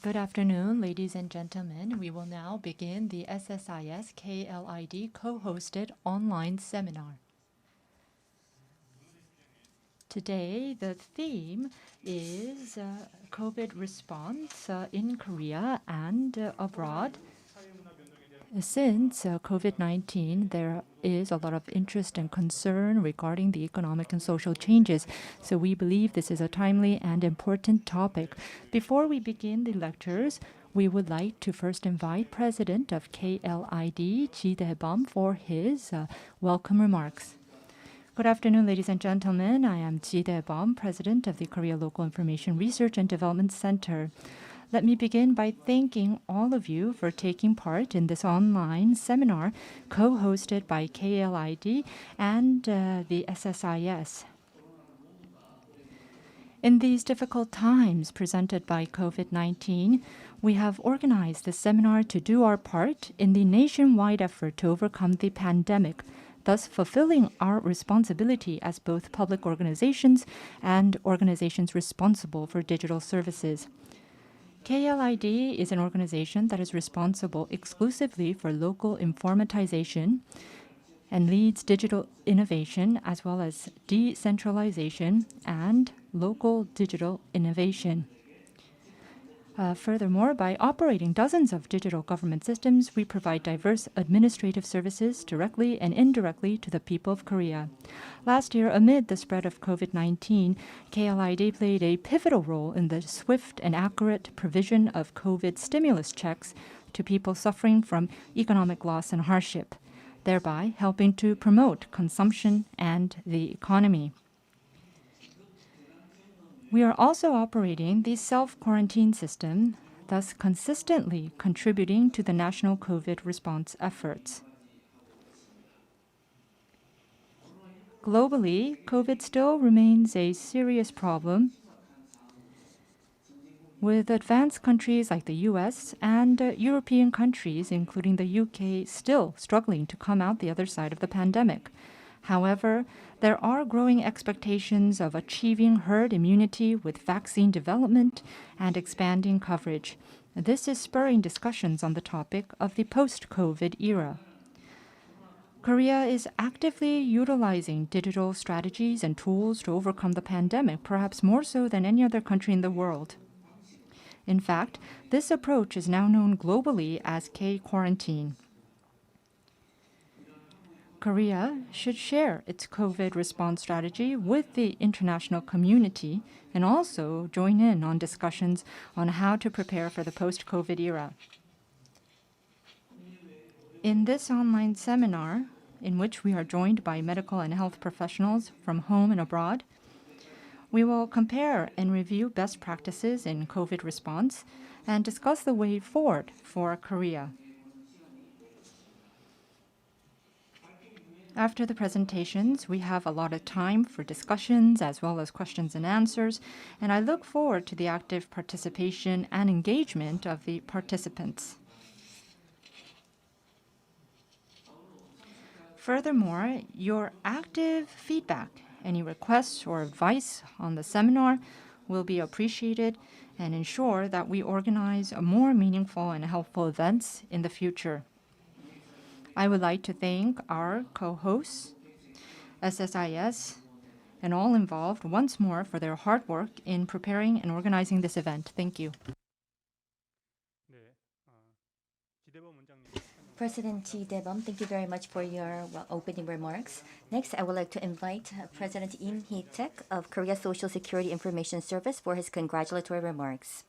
Good afternoon, ladies and gentlemen. We will now begin the SSIS KLID co-hosted online seminar. Today, the theme is COVID response in Korea and abroad. Since COVID-19, there is a lot of interest and concern regarding the economic and social changes, so we believe this is a timely and important topic. Before we begin the lectures, we would like to first invite President of KLID, Ji Dae-bum, for his welcome remarks. Good afternoon, ladies and gentlemen. I am Ji Dae-bum, President of the Korea Local Information Research and Development Center. Let me begin by thanking all of you for taking part in this online seminar co-hosted by KLID and the SSIS. In these difficult times presented by COVID-19, we have organized this seminar to do our part in the nationwide effort to overcome the pandemic, thus fulfilling our responsibility as both public organizations and organizations responsible for digital services. KLID is an organization that is responsible exclusively for local informatization and leads digital innovation as well as decentralization and local digital innovation. Furthermore, by operating dozens of digital government systems, we provide diverse administrative services directly and indirectly to the people of Korea. Last year, amid the spread of COVID-19, KLID played a pivotal role in the swift and accurate provision of COVID stimulus checks to people suffering from economic loss and hardship, thereby helping to promote consumption and the economy. We are also operating the self-quarantine system, thus consistently contributing to the national COVID response efforts. Globally, COVID still remains a serious problem, with advanced countries like the US and European countries, including the UK, still struggling to come out the other side of the pandemic. However, there are growing expectations of achieving herd immunity with vaccine development and expanding coverage. This is spurring discussions on the topic of the post-COVID era. Korea is actively utilizing digital strategies and tools to overcome the pandemic, perhaps more so than any other country in the world. In fact, this approach is now known globally as K-quarantine. Korea should share its COVID response strategy with the international community and also join in on discussions on how to prepare for the post-COVID era. In this online seminar, in which we are joined by medical and health professionals from home and abroad, we will compare and review best practices in COVID response and discuss the way forward for Korea. After the presentations, we have a lot of time for discussions as well as questions and answers, and I look forward to the active participation and engagement of the participants. Furthermore, your active feedback, any requests or advice on the seminar will be appreciated and ensure that we organize more meaningful and helpful events in the future. I would like to thank our co-hosts, SSIS, and all involved once more for their hard work in preparing and organizing this event. Thank you. President Ji Dae-bum, thank you very much for your opening remarks. Next, I would like to invite President Im Hee-taek of Korea Social Security Information Service for his congratulatory remarks.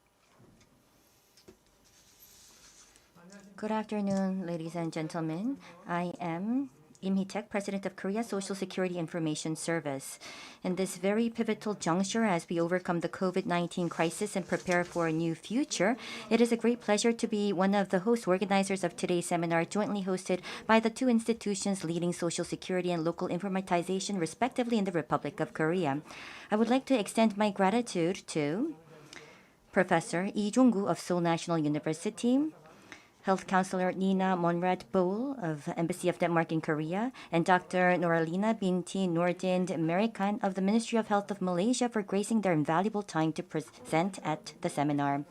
Good afternoon, ladies and gentlemen. I am Im Hee-taek, President of Korea Social Security Information Service. In this very pivotal juncture as we overcome the COVID-19 crisis and prepare for a new future, it is a great pleasure to be one of the host organizers of today's seminar, jointly hosted by the two institutions leading social security and local informatization, respectively, in the Republic of Korea. I would like to extend my gratitude to Professor Lee Jong-gu of Seoul National University, Health Counselor Nina Monrad-Bohl of Embassy of Denmark in Korea, and Dr. Noralina Binti Nordin Merikan of the Ministry of Health of Malaysia for gracing their invaluable time to present at the seminar.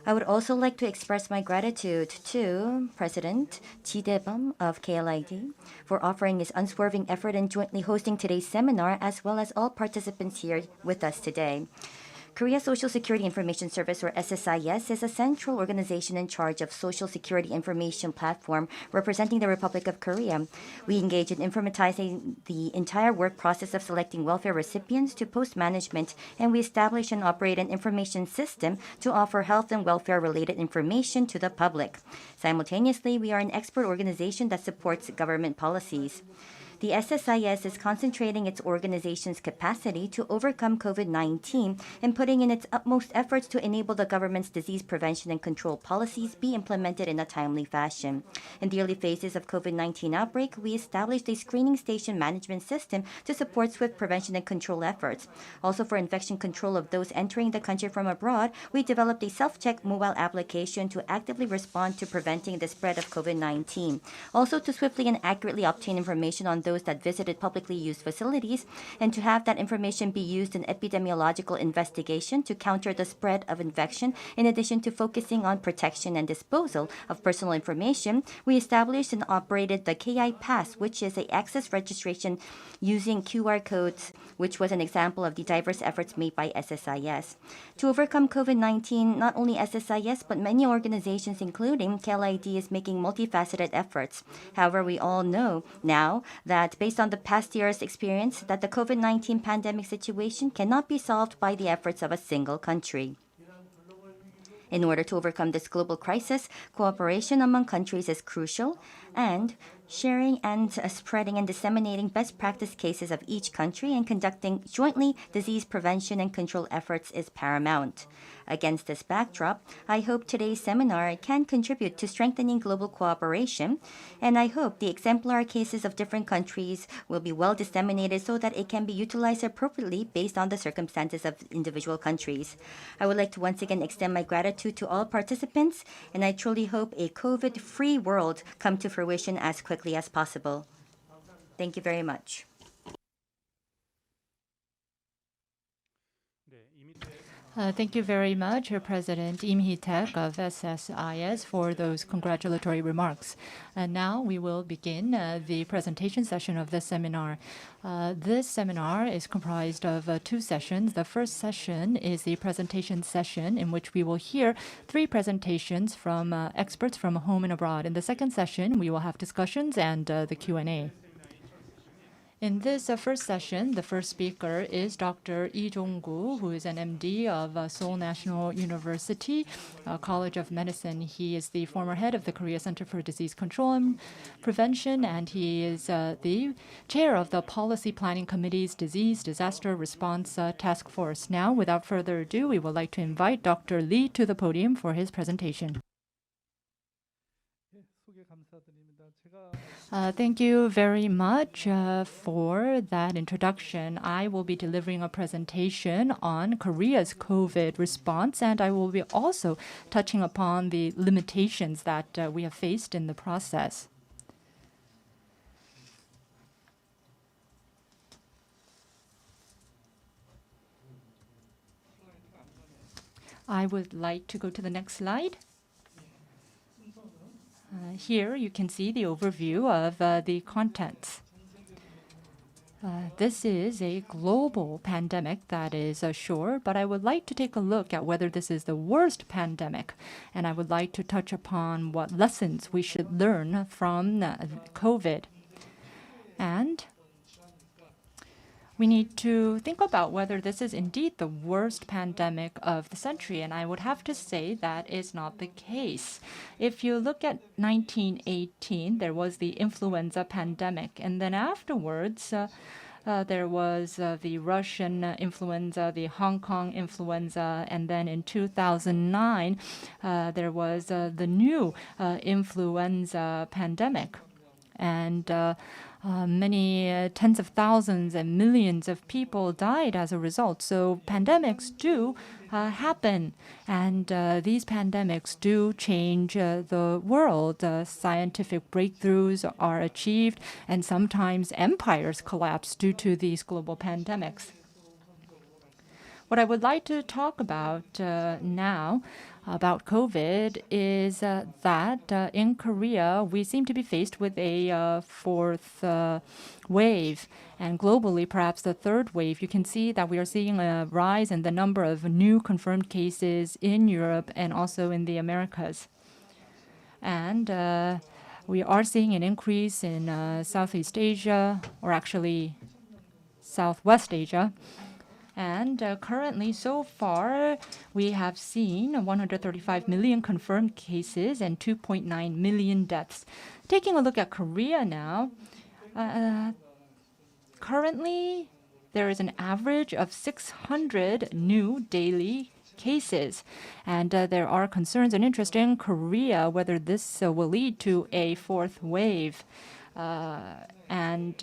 I would also like to express my gratitude to President Ji Dae-bum of KLID for offering his unswerving effort in jointly hosting today's seminar, as well as all participants here with us today. Korea Social Security Information Service, or SSIS, is a central organization in charge of social security information platform representing the Republic of Korea. We engage in informatizing the entire work process of selecting welfare recipients to post management, and we establish and operate an information system to offer health and welfare-related information to the public. Simultaneously, we are an expert organization that supports government policies. The SSIS is concentrating its organization's capacity to overcome COVID-19 and putting in its utmost efforts to enable the government's disease prevention and control policies be implemented in a timely fashion. In the early phases of COVID-19 outbreak, we established a screening station management system to support swift prevention and control efforts. Also, for infection control of those entering the country from abroad, we developed a self-check mobile application to actively respond to preventing the spread of COVID-19. Also, to swiftly and accurately obtain information on those that visited publicly used facilities, and to have that information be used in epidemiological investigation to counter the spread of infection. In addition to focusing on protection and disposal of personal information, we established and operated the KI Pass, which is an access registration using QR codes, which was an example of the diverse efforts made by SSIS. To overcome COVID-19, not only SSIS, but many organizations, including KLID, is making multifaceted efforts. However, we all know now that based on the past year's experience, that the COVID-19 pandemic situation cannot be solved by the efforts of a single country. In order to overcome this global crisis, cooperation among countries is crucial, and sharing and spreading and disseminating best practice cases of each country and conducting jointly disease prevention and control efforts is paramount. Against this backdrop, I hope today's seminar can contribute to strengthening global cooperation, and I hope the exemplar cases of different countries will be well disseminated so that it can be utilized appropriately based on the circumstances of individual countries. I would like to once again extend my gratitude to all participants, and I truly hope a COVID-free world come to fruition as quickly as possible. Thank you very much. Thank you very much, President Im Hee-taek of SSIS, for those congratulatory remarks. And now we will begin the presentation session of this seminar. This seminar is comprised of two sessions. The first session is the presentation session, in which we will hear three presentations from experts from home and abroad. In the second session, we will have discussions and the Q&A. In this first session, the first speaker is Dr. Lee Jong-gu, who is an MD of Seoul National University College of Medicine. He is the former head of the Korea Center for Disease Control and Prevention, and he is the chair of the Policy Planning Committee's Disease Disaster Response Task Force. Now, without further ado, we would like to invite Dr. Lee to the podium for his presentation. Thank you very much for that introduction. I will be delivering a presentation on Korea's COVID response, and I will be also touching upon the limitations that we have faced in the process. I would like to go to the next slide. Here you can see the overview of the contents. This is a global pandemic, that is sure, but I would like to take a look at whether this is the worst pandemic, and I would like to touch upon what lessons we should learn from COVID. And we need to think about whether this is indeed the worst pandemic of the century, and I would have to say that is not the case. If you look at 1918, there was the influenza pandemic, and then afterwards, there was the Russian influenza, the Hong Kong influenza, and then in 2009, there was the new influenza pandemic. And many tens of thousands and millions of people died as a result. So pandemics do happen, and these pandemics do change the world. Scientific breakthroughs are achieved, and sometimes empires collapse due to these global pandemics. What I would like to talk about now about COVID is that in Korea, we seem to be faced with a fourth wave. And globally, perhaps the third wave. You can see that we are seeing a rise in the number of new confirmed cases in Europe and also in the Americas. And we are seeing an increase in Southeast Asia, or actually Southwest Asia. And currently, so far, we have seen 135 million confirmed cases and 2.9 million deaths. Taking a look at Korea now, currently, there is an average of 600 new daily cases. And there are concerns and interest in Korea whether this will lead to a fourth wave. And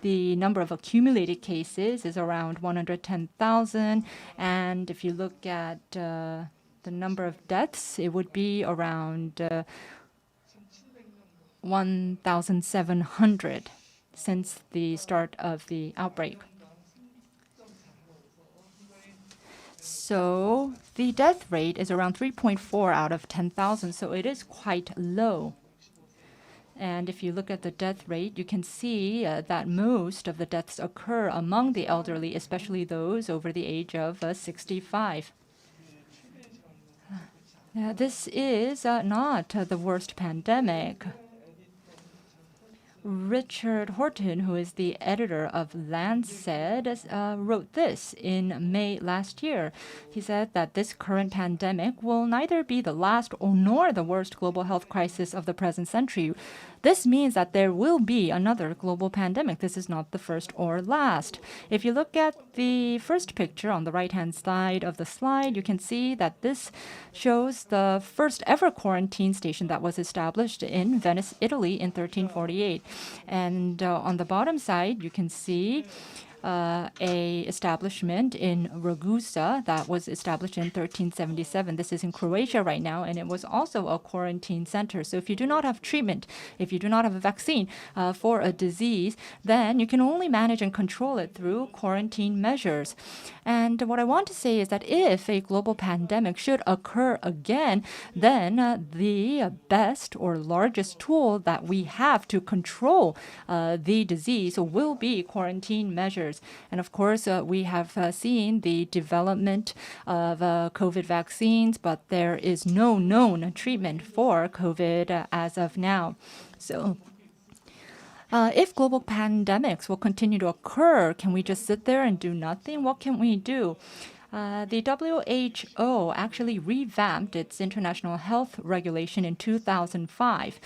the number of accumulated cases is around 110,000. And if you look at the number of deaths, it would be around 1,700 since the start of the outbreak. So the death rate is around 3.4 out of 10,000, so it is quite low. And if you look at the death rate, you can see that most of the deaths occur among the elderly, especially those over the age of 65. This is not the worst pandemic. Richard Horton, who is the editor of Lancet, wrote this in May last year. He said that this current pandemic will neither be the last nor the worst global health crisis of the present century. This means that there will be another global pandemic. This is not the first or last. If you look at the first picture on the right-hand side of the slide, you can see that this shows the first ever quarantine station that was established in Venice, Italy in 1348. And on the bottom side, you can see a establishment in Ragusa that was established in 1377. This is in Croatia right now, and it was also a quarantine center. So if you do not have treatment, if you do not have a vaccine for a disease, then you can only manage and control it through quarantine measures. And what I want to say is that if a global pandemic should occur again, then the best or largest tool that we have to control the disease will be quarantine measures. And of course, we have seen the development of COVID vaccines, but there is no known treatment for COVID as of now. So if global pandemics will continue to occur, can we just sit there and do nothing? What can we do? The WHO actually revamped its international health regulation in 2005.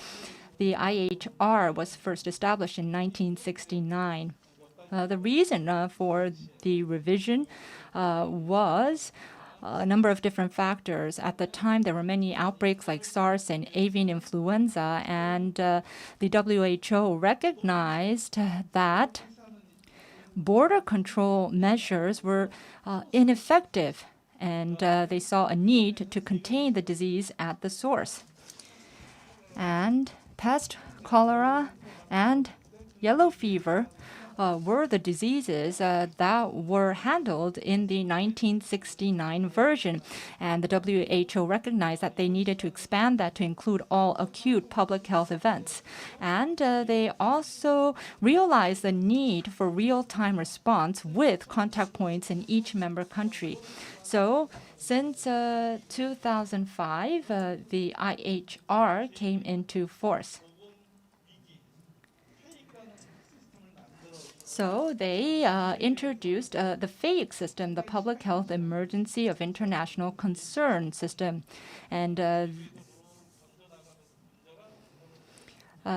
The IHR was first established in 1969. The reason for the revision was a number of different factors. At the time, there were many outbreaks like SARS and avian influenza, and the WHO recognized that border control measures were ineffective, and they saw a need to contain the disease at the source. And pest, cholera, and yellow fever were the diseases that were handled in the 1969 version. And the WHO recognized that they needed to expand that to include all acute public health events. And they also realized the need for real-time response with contact points in each member country. So since 2005, the IHR came into force. So they introduced the FAIC system, the Public Health Emergency of International Concern system. And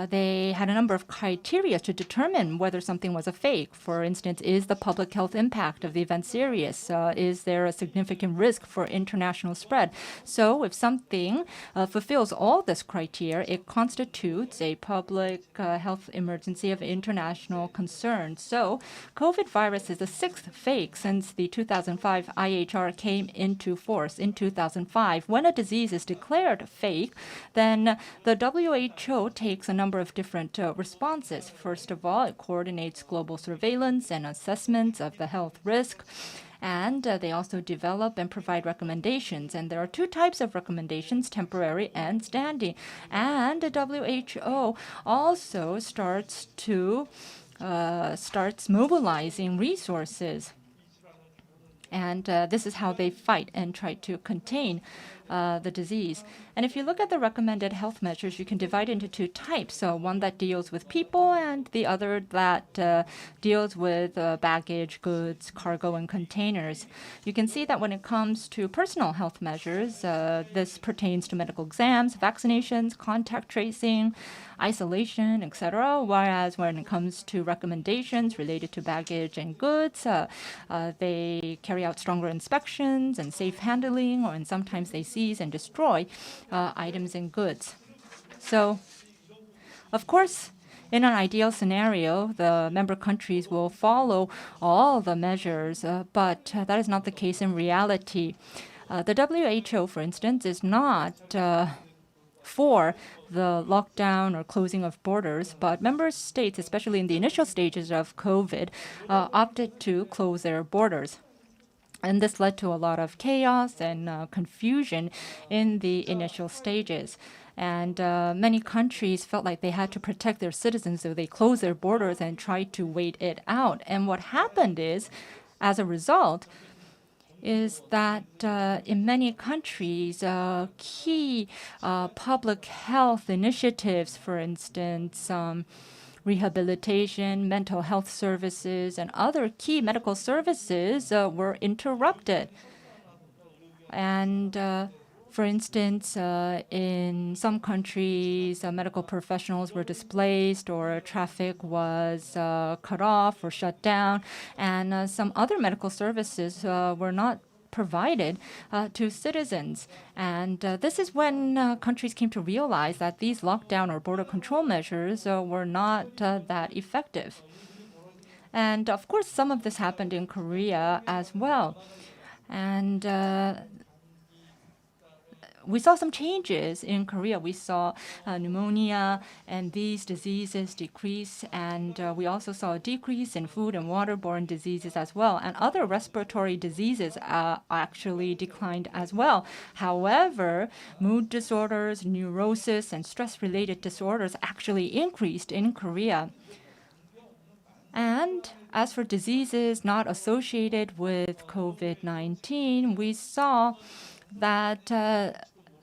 they had a number of criteria to determine whether something was a fake. For instance, is the public health impact of the event serious? Is there a significant risk for international spread? So if something fulfills all this criteria, it constitutes a public health emergency of international concern. So COVID virus is the sixth fake since the 2005 IHR came into force in 2005. When a disease is declared fake, then the WHO takes a number of different responses. First of all, it coordinates global surveillance and assessments of the health risk. And they also develop and provide recommendations. And there are two types of recommendations, temporary and standing. And the WHO also starts mobilizing resources. And this is how they fight and try to contain the disease. And if you look at the recommended health measures, you can divide into two types. So one that deals with people and the other that deals with baggage, goods, cargo, and containers. You can see that when it comes to personal health measures, this pertains to medical exams, vaccinations, contact tracing, isolation, etc. Whereas when it comes to recommendations related to baggage and goods, they carry out stronger inspections and safe handling, and sometimes they seize and destroy items and goods. So, of course, in an ideal scenario, the member countries will follow all the measures, but that is not the case in reality. The WHO, for instance, is not for the lockdown or closing of borders, but member states, especially in the initial stages of COVID, opted to close their borders. And this led to a lot of chaos and confusion in the initial stages. And many countries felt like they had to protect their citizens, so they closed their borders and tried to wait it out. And what happened is, as a result, is that in many countries, key public health initiatives, for instance, rehabilitation, mental health services, and other key medical services were interrupted. And for instance, in some countries, medical professionals were displaced or traffic was cut off or shut down, and some other medical services were not provided to citizens. And this is when countries came to realize that these lockdown or border control measures were not that effective. And of course, some of this happened in Korea as well. And we saw some changes in Korea. We saw pneumonia and these diseases decrease, and we also saw a decrease in food and waterborne diseases as well. And other respiratory diseases actually declined as well. However, mood disorders, neurosis, and stress-related disorders actually increased in Korea. And as for diseases not associated with COVID-19, we saw that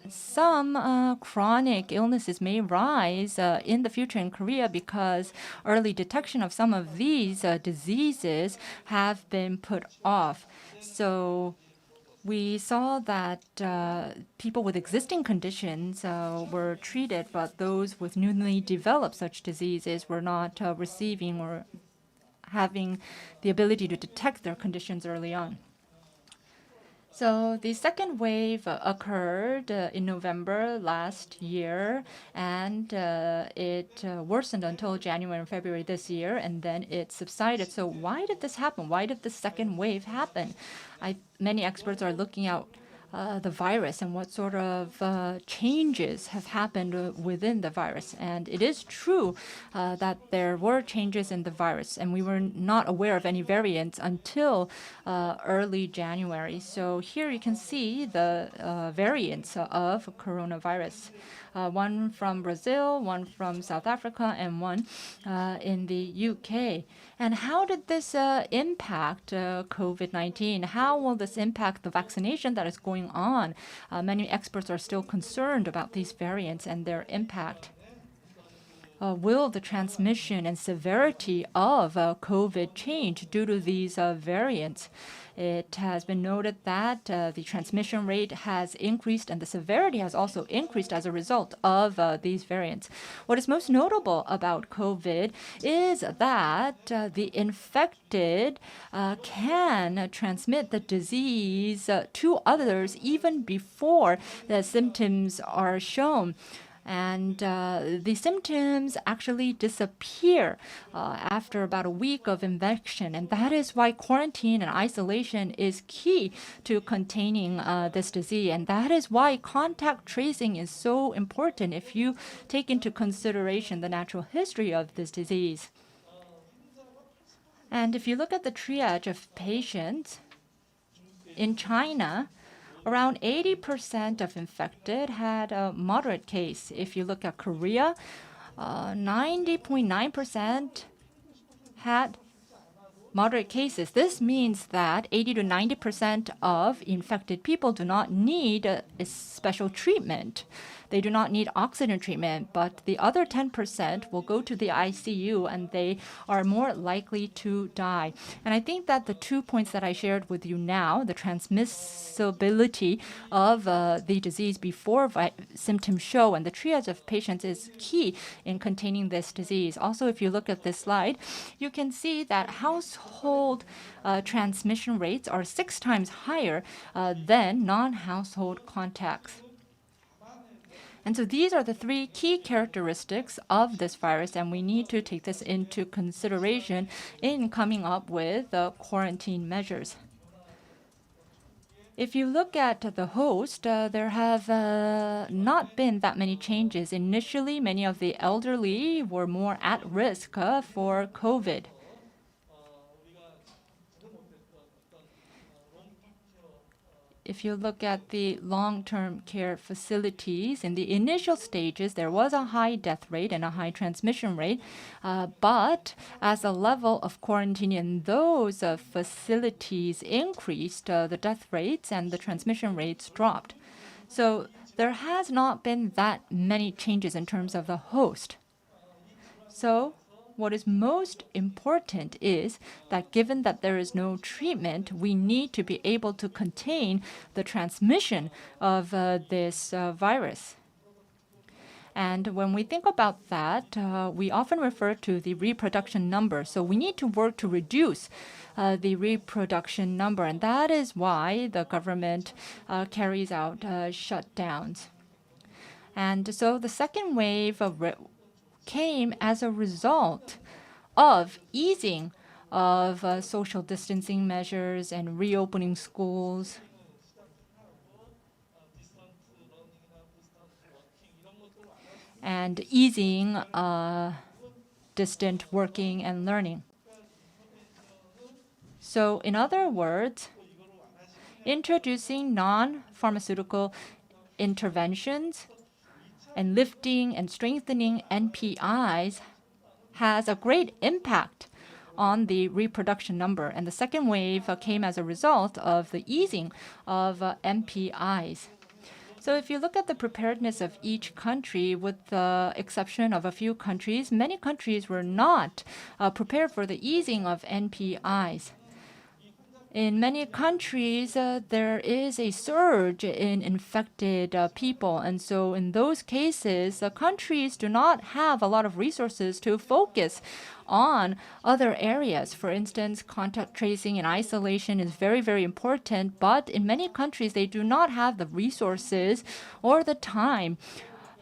some chronic illnesses may rise in the future in Korea because early detection of some of these diseases have been put off. So we saw that people with existing conditions were treated, but those with newly developed such diseases were not receiving or having the ability to detect their conditions early on. So the second wave occurred in November last year, and it worsened until January and February this year, and then it subsided. So why did this happen? Why did the second wave happen? Many experts are looking at the virus and what sort of changes have happened within the virus. And it is true that there were changes in the virus, and we were not aware of any variants until early January. So here you can see the variants of coronavirus. One from Brazil, one from South Africa, and one in the UK. And how did this impact COVID-19? How will this impact the vaccination that is going on? Many experts are still concerned about these variants and their impact. Will the transmission and severity of COVID change due to these variants? It has been noted that the transmission rate has increased and the severity has also increased as a result of these variants. What is most notable about COVID is that the infected can transmit the disease to others even before the symptoms are shown. And the symptoms actually disappear after about a week of infection. And that is why quarantine and isolation is key to containing this disease. And that is why contact tracing is so important if you take into consideration the natural history of this disease. And if you look at the triage of patients, in China, around 80% of infected had a moderate case. If you look at Korea, 90.9% had moderate cases. This means that 80 to 90% of infected people do not need a special treatment. They do not need oxygen treatment, but the other 10% will go to the ICU and they are more likely to die. And I think that the 2 points that I shared with you now, the transmissibility of the disease before symptoms show and the triage of patients is key in containing this disease. Also, if you look at this slide, you can see that household transmission rates are 6 times higher than non-household contacts. And so these are the 3 key characteristics of this virus, and we need to take this into consideration in coming up with quarantine measures. If you look at the host, there have not been that many changes. Initially, many of the elderly were more at risk for COVID. If you look at the long-term care facilities, in the initial stages, there was a high death rate and a high transmission rate. But as the level of quarantine in those facilities increased, the death rates and the transmission rates dropped. So there has not been that many changes in terms of the host. So what is most important is that given that there is no treatment, we need to be able to contain the transmission of this virus. And when we think about that, we often refer to the reproduction number. So we need to work to reduce the reproduction number. And that is why the government carries out shutdowns. And so the second wave of came as a result of easing of social distancing measures and reopening schools. And easing distant working and learning. So in other words, introducing non-pharmaceutical interventions and lifting and strengthening NPIs has a great impact on the reproduction number. And the second wave came as a result of the easing of NPIs. So if you look at the preparedness of each country, with the exception of a few countries, many countries were not prepared for the easing of NPIs. In many countries, there is a surge in infected people. And so in those cases, countries do not have a lot of resources to focus on other areas. For instance, contact tracing and isolation is very, very important. But in many countries, they do not have the resources or the time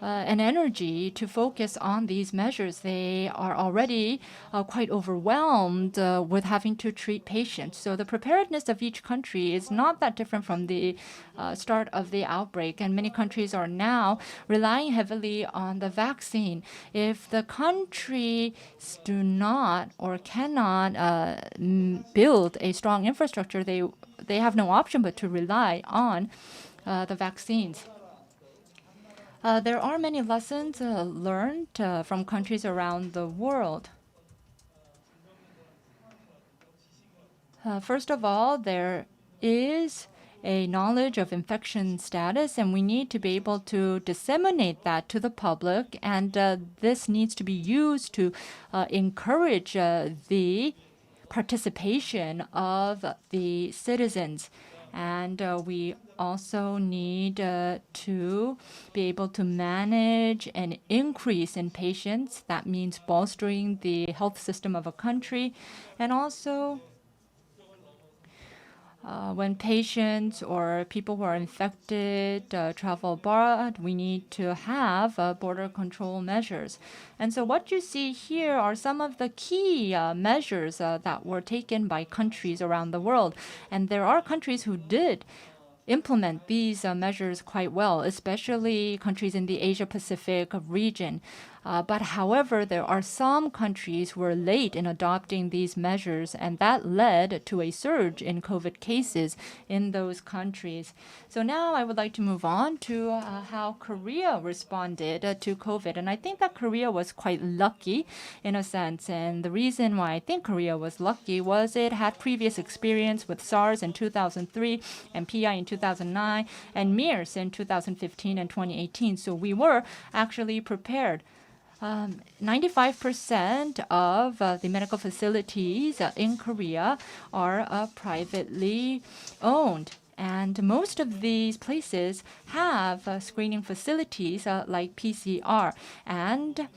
and energy to focus on these measures. They are already quite overwhelmed with having to treat patients. So the preparedness of each country is not that different from the start of the outbreak. And many countries are now relying heavily on the vaccine. If the countries do not or cannot build a strong infrastructure, they have no option but to rely on the vaccines. There are many lessons learned from countries around the world. First of all, there is a knowledge of infection status, and we need to be able to disseminate that to the public. And this needs to be used to encourage the participation of the citizens. And we also need to be able to manage an increase in patients. That means bolstering the health system of a country. And also, when patients or people who are infected travel abroad, we need to have border control measures. And so what you see here are some of the key measures that were taken by countries around the world. And there are countries who did implement these measures quite well, especially countries in the Asia-Pacific region. But however, there are some countries who were late in adopting these measures, and that led to a surge in COVID cases in those countries. So now I would like to move on to how Korea responded to COVID. And I think that Korea was quite lucky in a sense. And the reason why I think Korea was lucky was it had previous experience with SARS in 2003 and PI in 2009 and MERS in 2015 and 2018. So we were actually prepared. 95% of the medical facilities in Korea are privately owned. And most of these places have screening facilities like PCR. And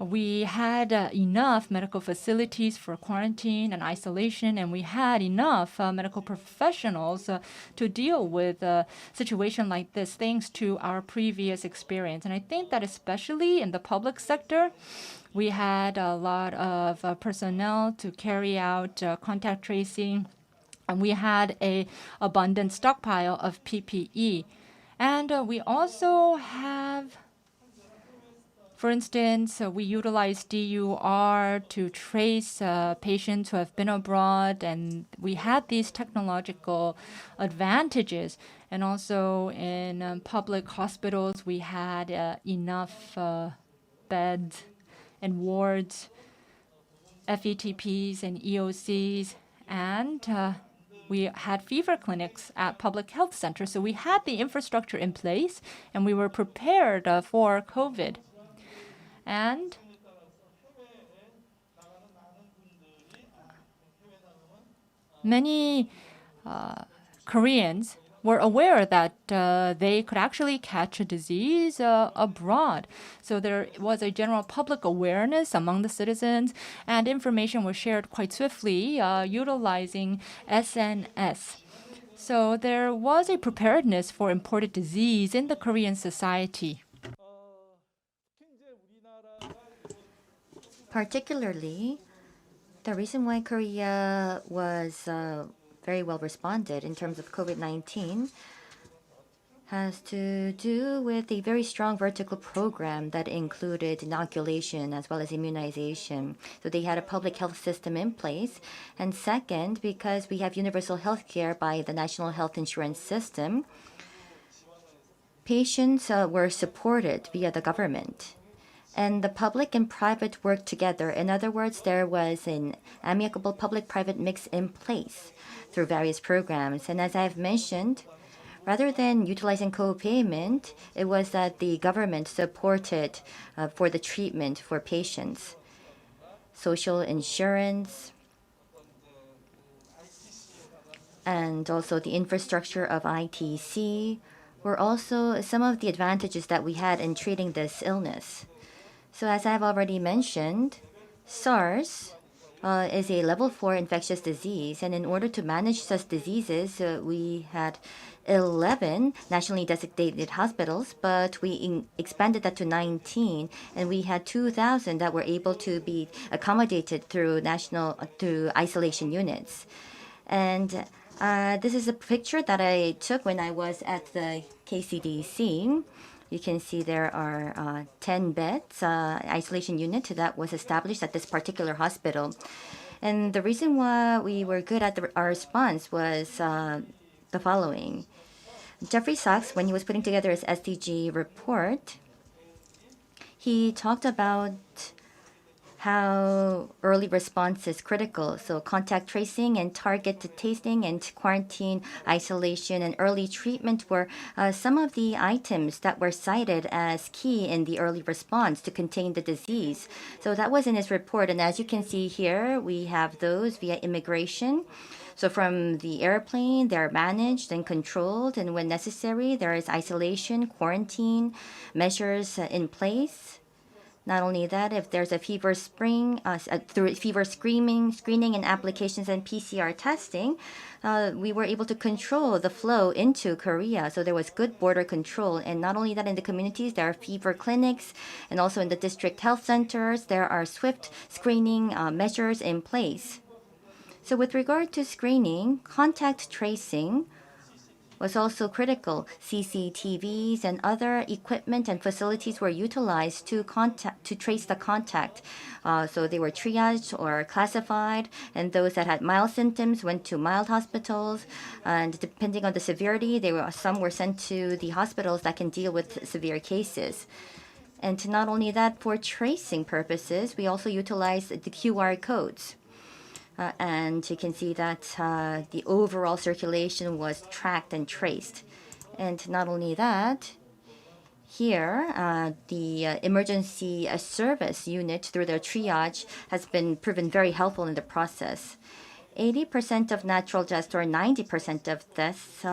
we had enough medical facilities for quarantine and isolation, and we had enough medical professionals to deal with a situation like this thanks to our previous experience. And I think that especially in the public sector, we had a lot of personnel to carry out contact tracing, and we had an abundant stockpile of PPE. And we also have, for instance, we utilize DUR to trace patients who have been abroad, and we had these technological advantages. And also in public hospitals, we had enough beds and wards, FETPs and EOCs, and we had fever clinics at public health centers. So we had the infrastructure in place, and we were prepared for COVID. And many Koreans were aware that they could actually catch a disease abroad. So there was a general public awareness among the citizens, and information was shared quite swiftly utilizing SNS. So there was a preparedness for imported disease in the Korean society. Particularly, the reason why Korea was very well responded in terms of COVID-19 has to do with a very strong vertical program that included inoculation as well as immunization. So they had a public health system in place. And second, because we have universal health care by the National Health Insurance System, patients were supported via the government. And the public and private worked together. In other words, there was an amicable public-private mix in place through various programs. And as I've mentioned, rather than utilizing co-payment, it was that the government supported for the treatment for patients. Social insurance, and also the infrastructure of ITC were also some of the advantages that we had in treating this illness. So as I've already mentioned, SARS is a level 4 infectious disease, and in order to manage such diseases, we had 11 nationally designated hospitals, but we expanded that to 19, and we had 2,000 that were able to be accommodated through isolation units. And this is a picture that I took when I was at the KCDC. You can see there are 10 beds, isolation unit that was established at this particular hospital. And the reason why we were good at our response was the following. Jeffrey Sachs, when he was putting together his SDG report, he talked about how early response is critical. So contact tracing and target testing and quarantine, isolation, and early treatment were some of the items that were cited as key in the early response to contain the disease. So that was in his report. And as you can see here, we have those via immigration. So from the airplane, they're managed and controlled. And when necessary, there is isolation, quarantine measures in place. Not only that, if there's a fever screening and applications and PCR testing, we were able to control the flow into Korea. So there was good border control. And not only that, in the communities, there are fever clinics, and also in the district health centers, there are swift screening measures in place. So with regard to screening, contact tracing was also critical. CCTVs and other equipment and facilities were utilized to trace the contact. So they were triaged or classified, and those that had mild symptoms went to mild hospitals. And depending on the severity, some were sent to the hospitals that can deal with severe cases. And not only that, for tracing purposes, we also utilized the QR codes. And you can see that the overall circulation was tracked and traced. And not only that, here, the emergency service unit, through their triage, has been proven very helpful in the process. 80% of natural deaths, or 90% of deaths,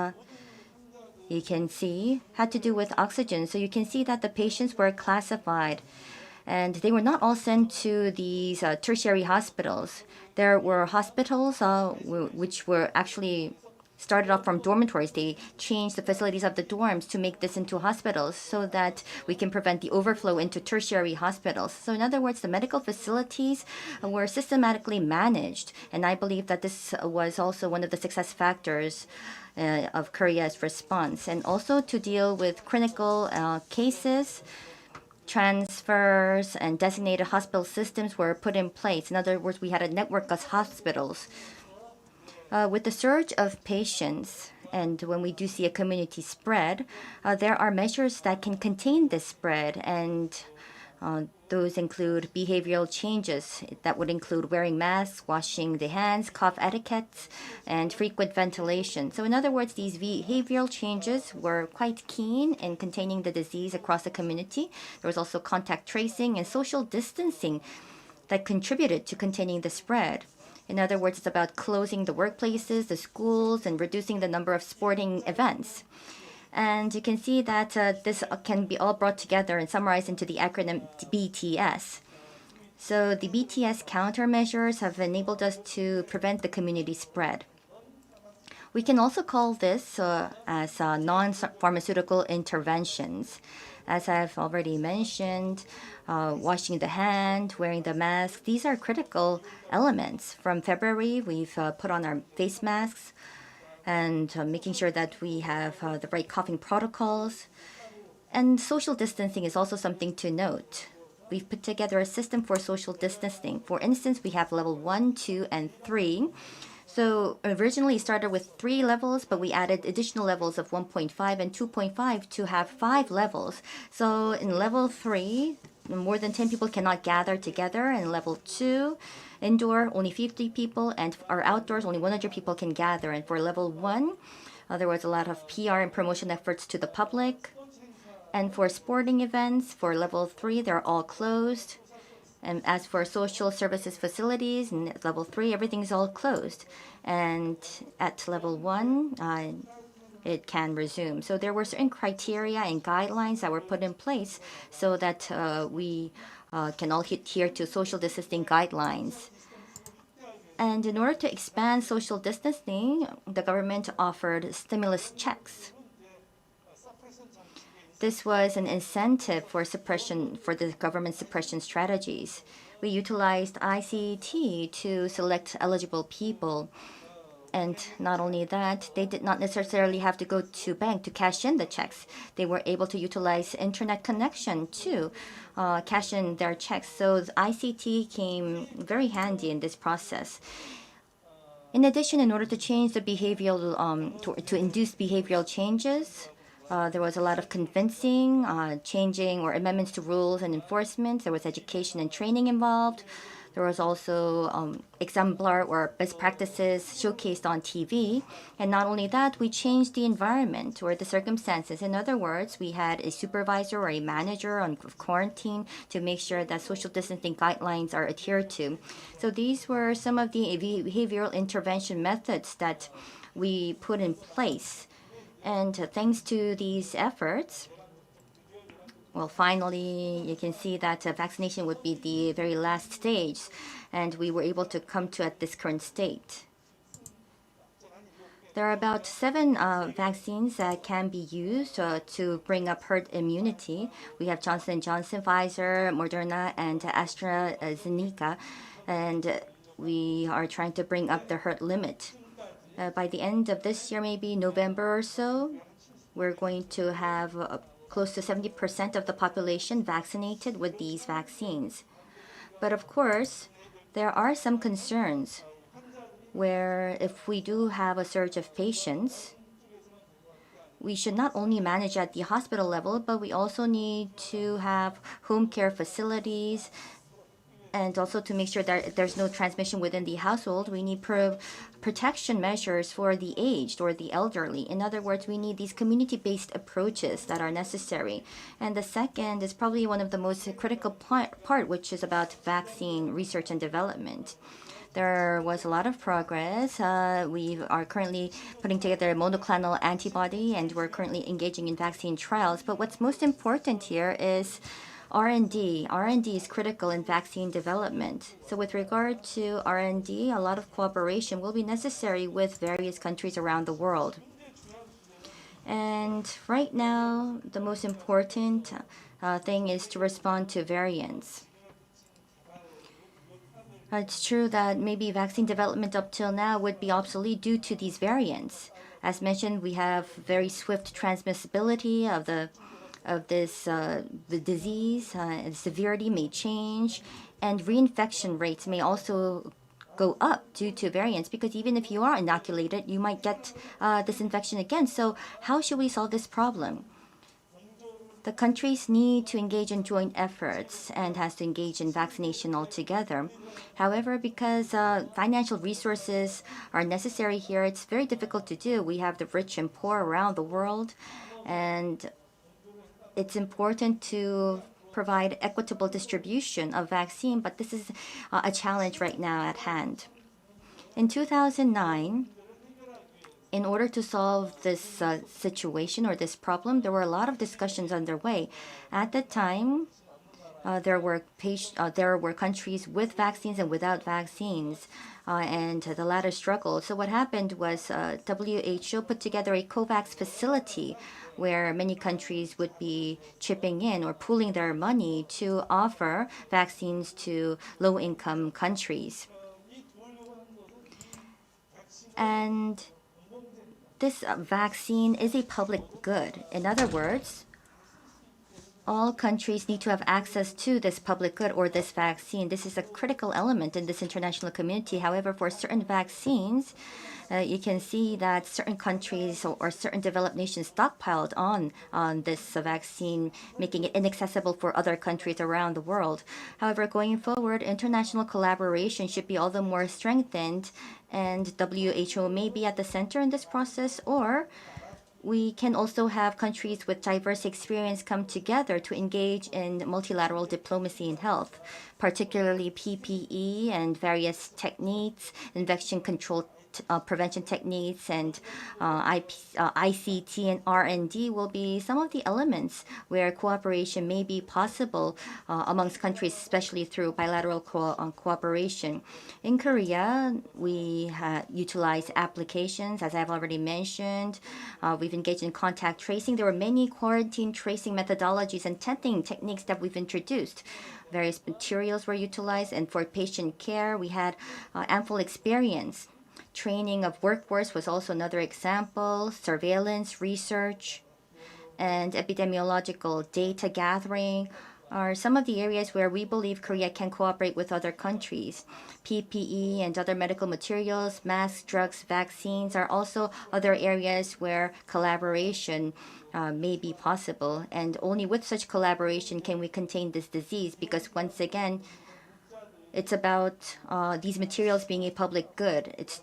you can see, had to do with oxygen. So you can see that the patients were classified, and they were not all sent to these tertiary hospitals. There were hospitals which were actually started off from dormitories. They changed the facilities of the dorms to make this into hospitals so that we can prevent the overflow into tertiary hospitals. So in other words, the medical facilities were systematically managed, and I believe that this was also one of the success factors of Korea's response. And also to deal with critical cases, transfers and designated hospital systems were put in place. In other words, we had a network of hospitals. With the surge of patients, and when we do see a community spread, there are measures that can contain this spread, and those include behavioral changes that would include wearing masks, washing the hands, cough etiquettes, and frequent ventilation. So in other words, these behavioral changes were quite keen in containing the disease across the community. There was also contact tracing and social distancing that contributed to containing the spread. In other words, it's about closing the workplaces, the schools, and reducing the number of sporting events. And you can see that this can be all brought together and summarized into the acronym BTS. So the BTS countermeasures have enabled us to prevent the community spread. We can also call this as non-pharmaceutical interventions. As I've already mentioned, washing the hand, wearing the mask, these are critical elements. From February, we've put on our face masks and making sure that we have the right coughing protocols. And social distancing is also something to note. We've put together a system for social distancing. For instance, we have level 1, 2, and 3. So originally it started with 3 levels, but we added additional levels of 1.5 and 2.5 to have 5 levels. So in level 3, more than 10 people cannot gather together. In level 2, indoor, only 50 people, and our outdoors, only 100 people can gather. And for level 1, there was a lot of PR and promotion efforts to the public. And for sporting events, for level 3, they're all closed. And as for social services facilities, in level 3, everything's all closed. And at level 1, it can resume. So there were certain criteria and guidelines that were put in place so that we can all adhere to social distancing guidelines. And in order to expand social distancing, the government offered stimulus checks. This was an incentive for the government suppression strategies. We utilized ICT to select eligible people. And not only that, they did not necessarily have to go to bank to cash in the checks. They were able to utilize internet connection to cash in their checks. So the ICT came very handy in this process. In addition, in order to change the behavioral, to induce behavioral changes, there was a lot of convincing, changing or amendments to rules and enforcement. There was education and training involved. There was also exemplar or best practices showcased on TV. And not only that, we changed the environment or the circumstances. In other words, we had a supervisor or a manager on quarantine to make sure that social distancing guidelines are adhered to. So these were some of the behavioral intervention methods that we put in place. And thanks to these efforts, well, finally, you can see that vaccination would be the very last stage, and we were able to come to at this current state. There are about 7 vaccines that can be used to bring up herd immunity. We have Johnson & Johnson, Pfizer, Moderna, and AstraZeneca, and we are trying to bring up the herd limit. By the end of this year, maybe November or so, we're going to have close to 70% of the population vaccinated with these vaccines. But of course, there are some concerns where if we do have a surge of patients, we should not only manage at the hospital level, but we also need to have home care facilities, and also to make sure that there's no transmission within the household. We need protection measures for the aged or the elderly. In other words, we need these community-based approaches that are necessary. And the second is probably one of the most critical part, which is about vaccine research and development. There was a lot of progress. We are currently putting together a monoclonal antibody, and we're currently engaging in vaccine trials. But what's most important here is R&D. R&D is critical in vaccine development. So with regard to R&D, a lot of cooperation will be necessary with various countries around the world. And right now, the most important thing is to respond to variants. It's true that maybe vaccine development up till now would be obsolete due to these variants. As mentioned, we have very swift transmissibility of the disease. Severity may change, and reinfection rates may also go up due to variants, because even if you are inoculated, you might get this infection again. So how should we solve this problem? The countries need to engage in joint efforts and has to engage in vaccination altogether. However, because financial resources are necessary here, it's very difficult to do. We have the rich and poor around the world, and it's important to provide equitable distribution of vaccine, but this is a challenge right now at hand. In 2009, in order to solve this situation or this problem, there were a lot of discussions underway. At the time, there were countries with vaccines and without vaccines, and the latter struggled. So what happened was WHO put together a COVAX facility where many countries would be chipping in or pooling their money to offer vaccines to low-income countries. And this vaccine is a public good. In other words, all countries need to have access to this public good or this vaccine. This is a critical element in this international community. However, for certain vaccines, you can see that certain countries or certain developed nations stockpiled on this vaccine, making it inaccessible for other countries around the world. However, going forward, international collaboration should be all the more strengthened, and WHO may be at the center in this process, or we can also have countries with diverse experience come together to engage in multilateral diplomacy in health, particularly PPE and various techniques, infection control prevention techniques, and ICT and R&D will be some of the elements where cooperation may be possible amongst countries, especially through bilateral cooperation. In Korea, we utilize applications, as I've already mentioned. We've engaged in contact tracing. There were many quarantine tracing methodologies and testing techniques that we've introduced. Various materials were utilized, and for patient care, we had ample experience. Training of workforce was also another example. Surveillance, research, and epidemiological data gathering are some of the areas where we believe Korea can cooperate with other countries. PPE and other medical materials, masks, drugs, vaccines are also other areas where collaboration may be possible. And only with such collaboration can we contain this disease, because once again, it's about these materials being a public good. It's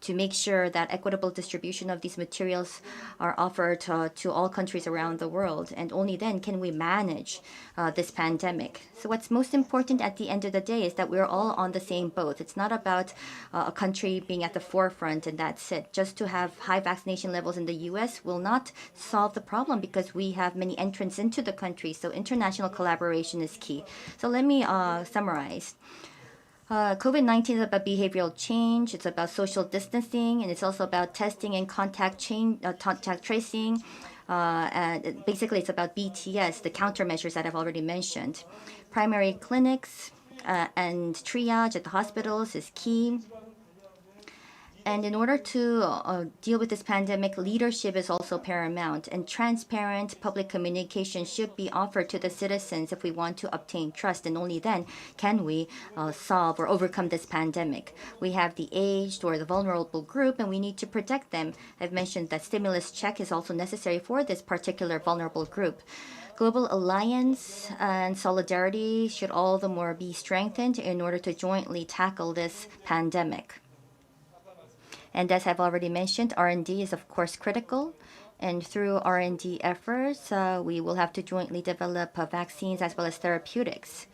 to make sure that equitable distribution of these materials are offered to all countries around the world. And only then can we manage this pandemic. So what's most important at the end of the day is that we're all on the same boat. It's not about a country being at the forefront and that's it. Just to have high vaccination levels in the US will not solve the problem, because we have many entrants into the country. So international collaboration is key. So let me summarize. COVID-19 is about behavioral change, it's about social distancing, and it's also about testing and contact tracing. And basically, it's about BTS, the countermeasures that I've already mentioned. Primary clinics and triage at the hospitals is key. And in order to deal with this pandemic, leadership is also paramount, and transparent public communication should be offered to the citizens if we want to obtain trust, and only then can we solve or overcome this pandemic. We have the aged or the vulnerable group, and we need to protect them. I've mentioned that stimulus check is also necessary for this particular vulnerable group. Global alliance and solidarity should all the more be strengthened in order to jointly tackle this pandemic. And as I've already mentioned, R&D is of course critical. And through R&D efforts, we will have to jointly develop vaccines as well as therapeutics.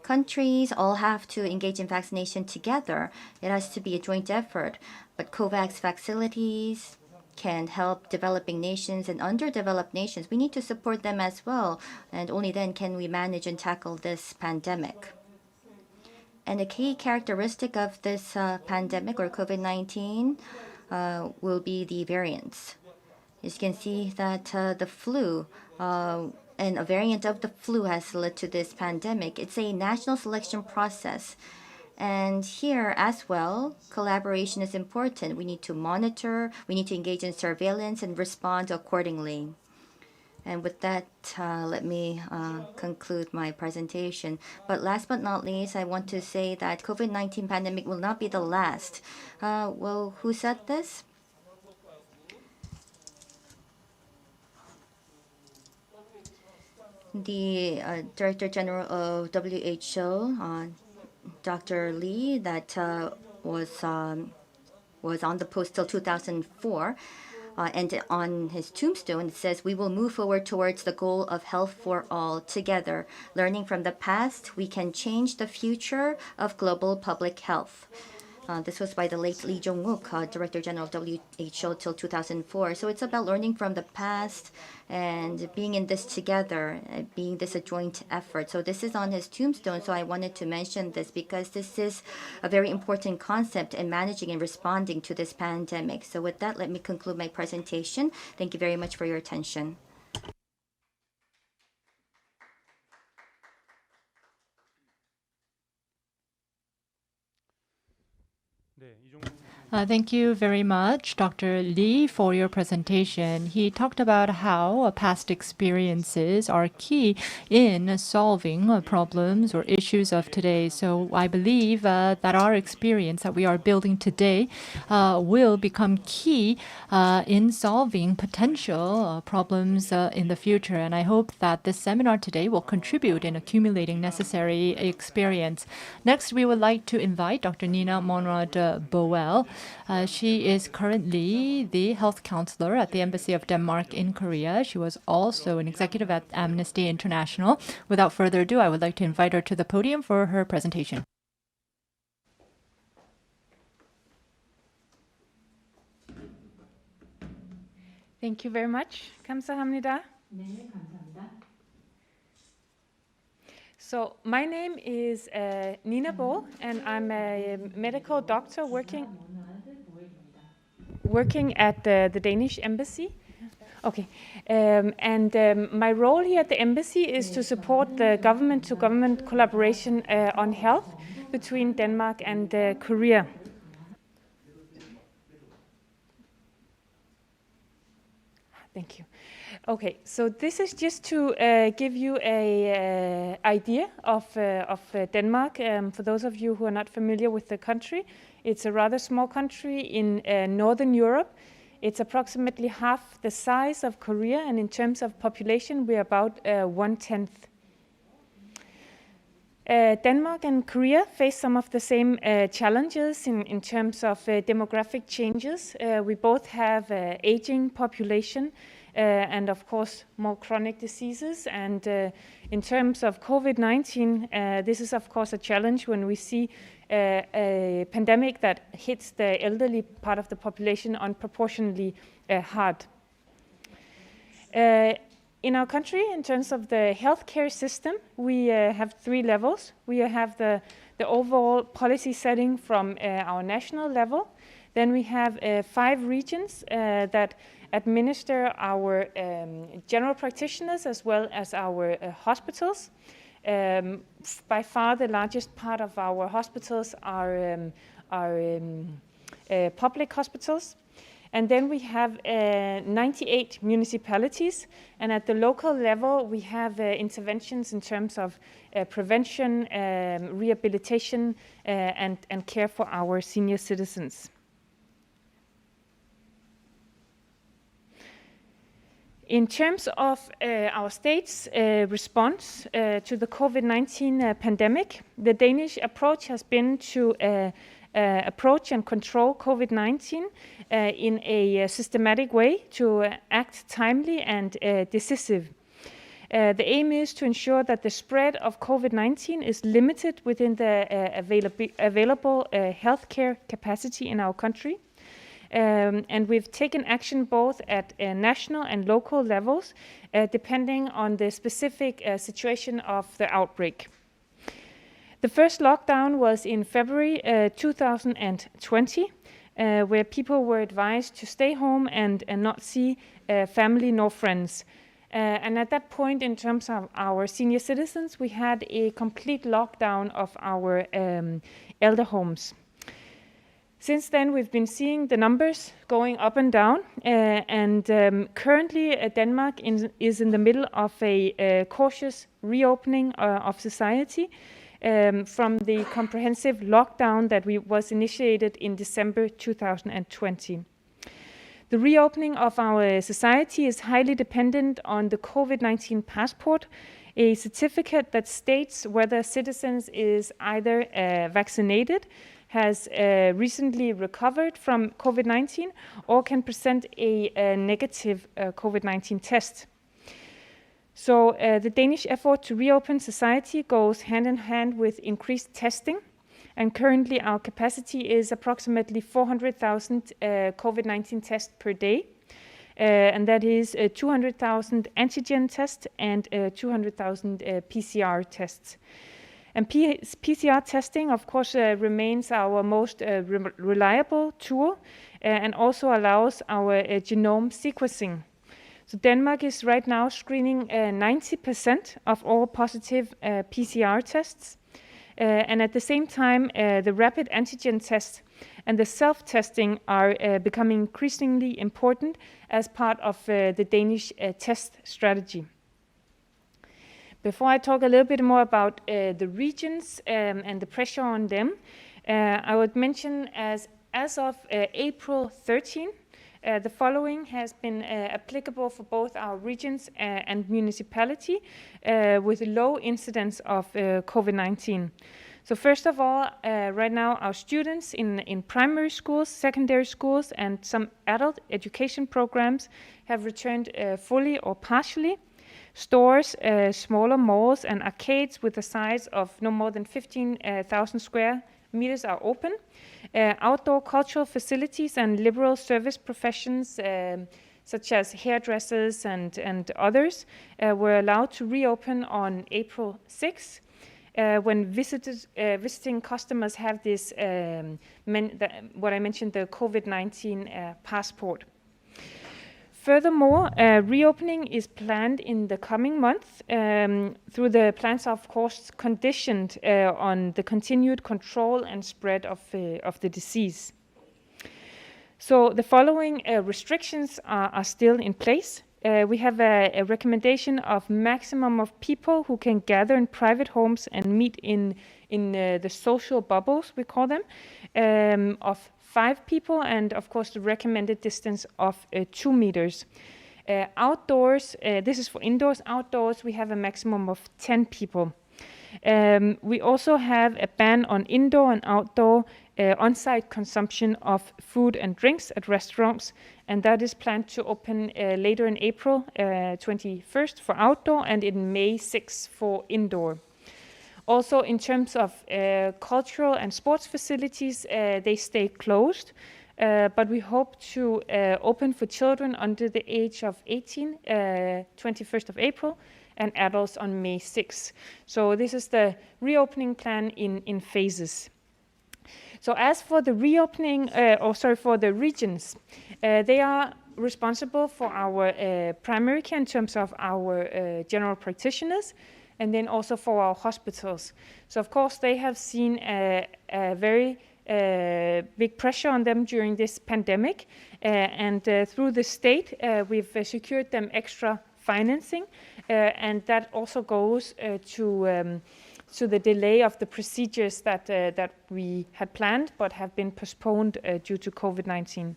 Countries all have to engage in vaccination together. It has to be a joint effort. But COVAX facilities can help developing nations and underdeveloped nations. We need to support them as well. And only then can we manage and tackle this pandemic. And a key characteristic of this pandemic or COVID-19 will be the variants. As you can see that the flu and a variant of the flu has led to this pandemic. It's a national selection process. And here as well, collaboration is important. We need to monitor, we need to engage in surveillance and respond accordingly. And with that, let me conclude my presentation. But last but not least, I want to say that COVID-19 pandemic will not be the last. Well, who said this? The Director General of WHO, Dr. Lee, that was on the post till 2004. And on his tombstone, it says, "We will move forward towards the goal of health for all together. Learning from the past, we can change the future of global public health." This was by the late Lee Jong-wook, Director General of WHO till 2004. So it's about learning from the past and being in this together, being this a joint effort. So this is on his tombstone. So I wanted to mention this because this is a very important concept in managing and responding to this pandemic. So with that, let me conclude my presentation. Thank you very much for your attention. Thank you very much, Dr. Lee, for your presentation. He talked about how past experiences are key in solving problems or issues of today. So I believe that our experience that we are building today will become key in solving potential problems in the future. And I hope that this seminar today will contribute in accumulating necessary experience. Next, we would like to invite Dr. Nina Monrad-Boel. She is currently the health counselor at the Embassy of Denmark in Korea. She was also an executive at Amnesty International. Without further ado, I would like to invite her to the podium for her presentation. Thank you very much. 감사합니다. So my name is Nina Boel, and I'm a medical doctor working at the Danish embassy. Okay, my role here at the embassy is to support the government-to-government collaboration on health between Denmark and Korea. Thank you. Okay, so this is just to give you an idea of Denmark. For those of you who are not familiar with the country, it's a rather small country in Northern Europe. It's approximately half the size of Korea, and in terms of population, we're about 1/10. Denmark and Korea face some of the same challenges in terms of demographic changes. We both have aging population and of course more chronic diseases. And in terms of COVID-19, this is of course a challenge when we see a pandemic that hits the elderly part of the population unproportionately hard. In our country, in terms of the healthcare system, we have 3 levels. We have the overall policy setting from our national level. Then we have 5 regions that administer our general practitioners as well as our hospitals. By far the largest part of our hospitals are public hospitals. And then we have 98 municipalities, and at the local level we have interventions in terms of prevention, rehabilitation, and care for our senior citizens. In terms of our state's response to the COVID-19 pandemic, the Danish approach has been to approach and control COVID-19 in a systematic way, to act timely and decisive. The aim is to ensure that the spread of COVID-19 is limited within the available healthcare capacity in our country. And we've taken action both at national and local levels, depending on the specific situation of the outbreak. The first lockdown was in February 2020, where people were advised to stay home and not see family nor friends. And at that point, in terms of our senior citizens, we had a complete lockdown of our elder homes. Since then, we've been seeing the numbers going up and down, and currently Denmark is in the middle of a cautious reopening of society from the comprehensive lockdown that was initiated in December 2020. The reopening of our society is highly dependent on the COVID-19 passport, a certificate that states whether citizens is either vaccinated, has recently recovered from COVID-19, or can present a negative COVID-19 test. So the Danish effort to reopen society goes hand in hand with increased testing, and currently our capacity is approximately 400,000 COVID-19 tests per day, and that is 200,000 antigen tests and 200,000 PCR tests. And PCR testing, of course, remains our most reliable tool and also allows our genome sequencing. So Denmark is right now screening 90% of all positive PCR tests. And at the same time, the rapid antigen tests and the self-testing are becoming increasingly important as part of the Danish test strategy. Before I talk a little bit more about the regions and the pressure on them, I would mention as of April 13, the following has been applicable for both our regions and municipality with a low incidence of COVID-19. So first of all, right now our students in primary schools, secondary schools, and some adult education programs have returned fully or partially. Stores, smaller malls, and arcades with a size of no more than 15,000 square meters are open. Outdoor cultural facilities and liberal service professions, such as hairdressers and others, were allowed to reopen on April 6, when visiting customers have this, what I mentioned, the COVID-19 passport. Furthermore, reopening is planned in the coming month through the plans, of course, conditioned on the continued control and spread of the disease. So the following restrictions are still in place. We have a recommendation of maximum of people who can gather in private homes and meet in the social bubbles, we call them, of 5 people, and of course the recommended distance of 2 meters. Outdoors, this is for indoors. Outdoors, we have a maximum of 10 people. We also have a ban on indoor and outdoor on-site consumption of food and drinks at restaurants, and that is planned to open later in April 21st for outdoor and in May 6th for indoor. Also, in terms of cultural and sports facilities, they stay closed, but we hope to open for children under the age of 18, 21st of April, and adults on May 6th. So this is the reopening plan in phases. So as for the reopening, for the regions, they are responsible for our primary care in terms of our general practitioners, and then also for our hospitals. So of course they have seen a very big pressure on them during this pandemic, and through the state, we've secured them extra financing, and that also goes to the delay of the procedures that we had planned but have been postponed due to COVID-19.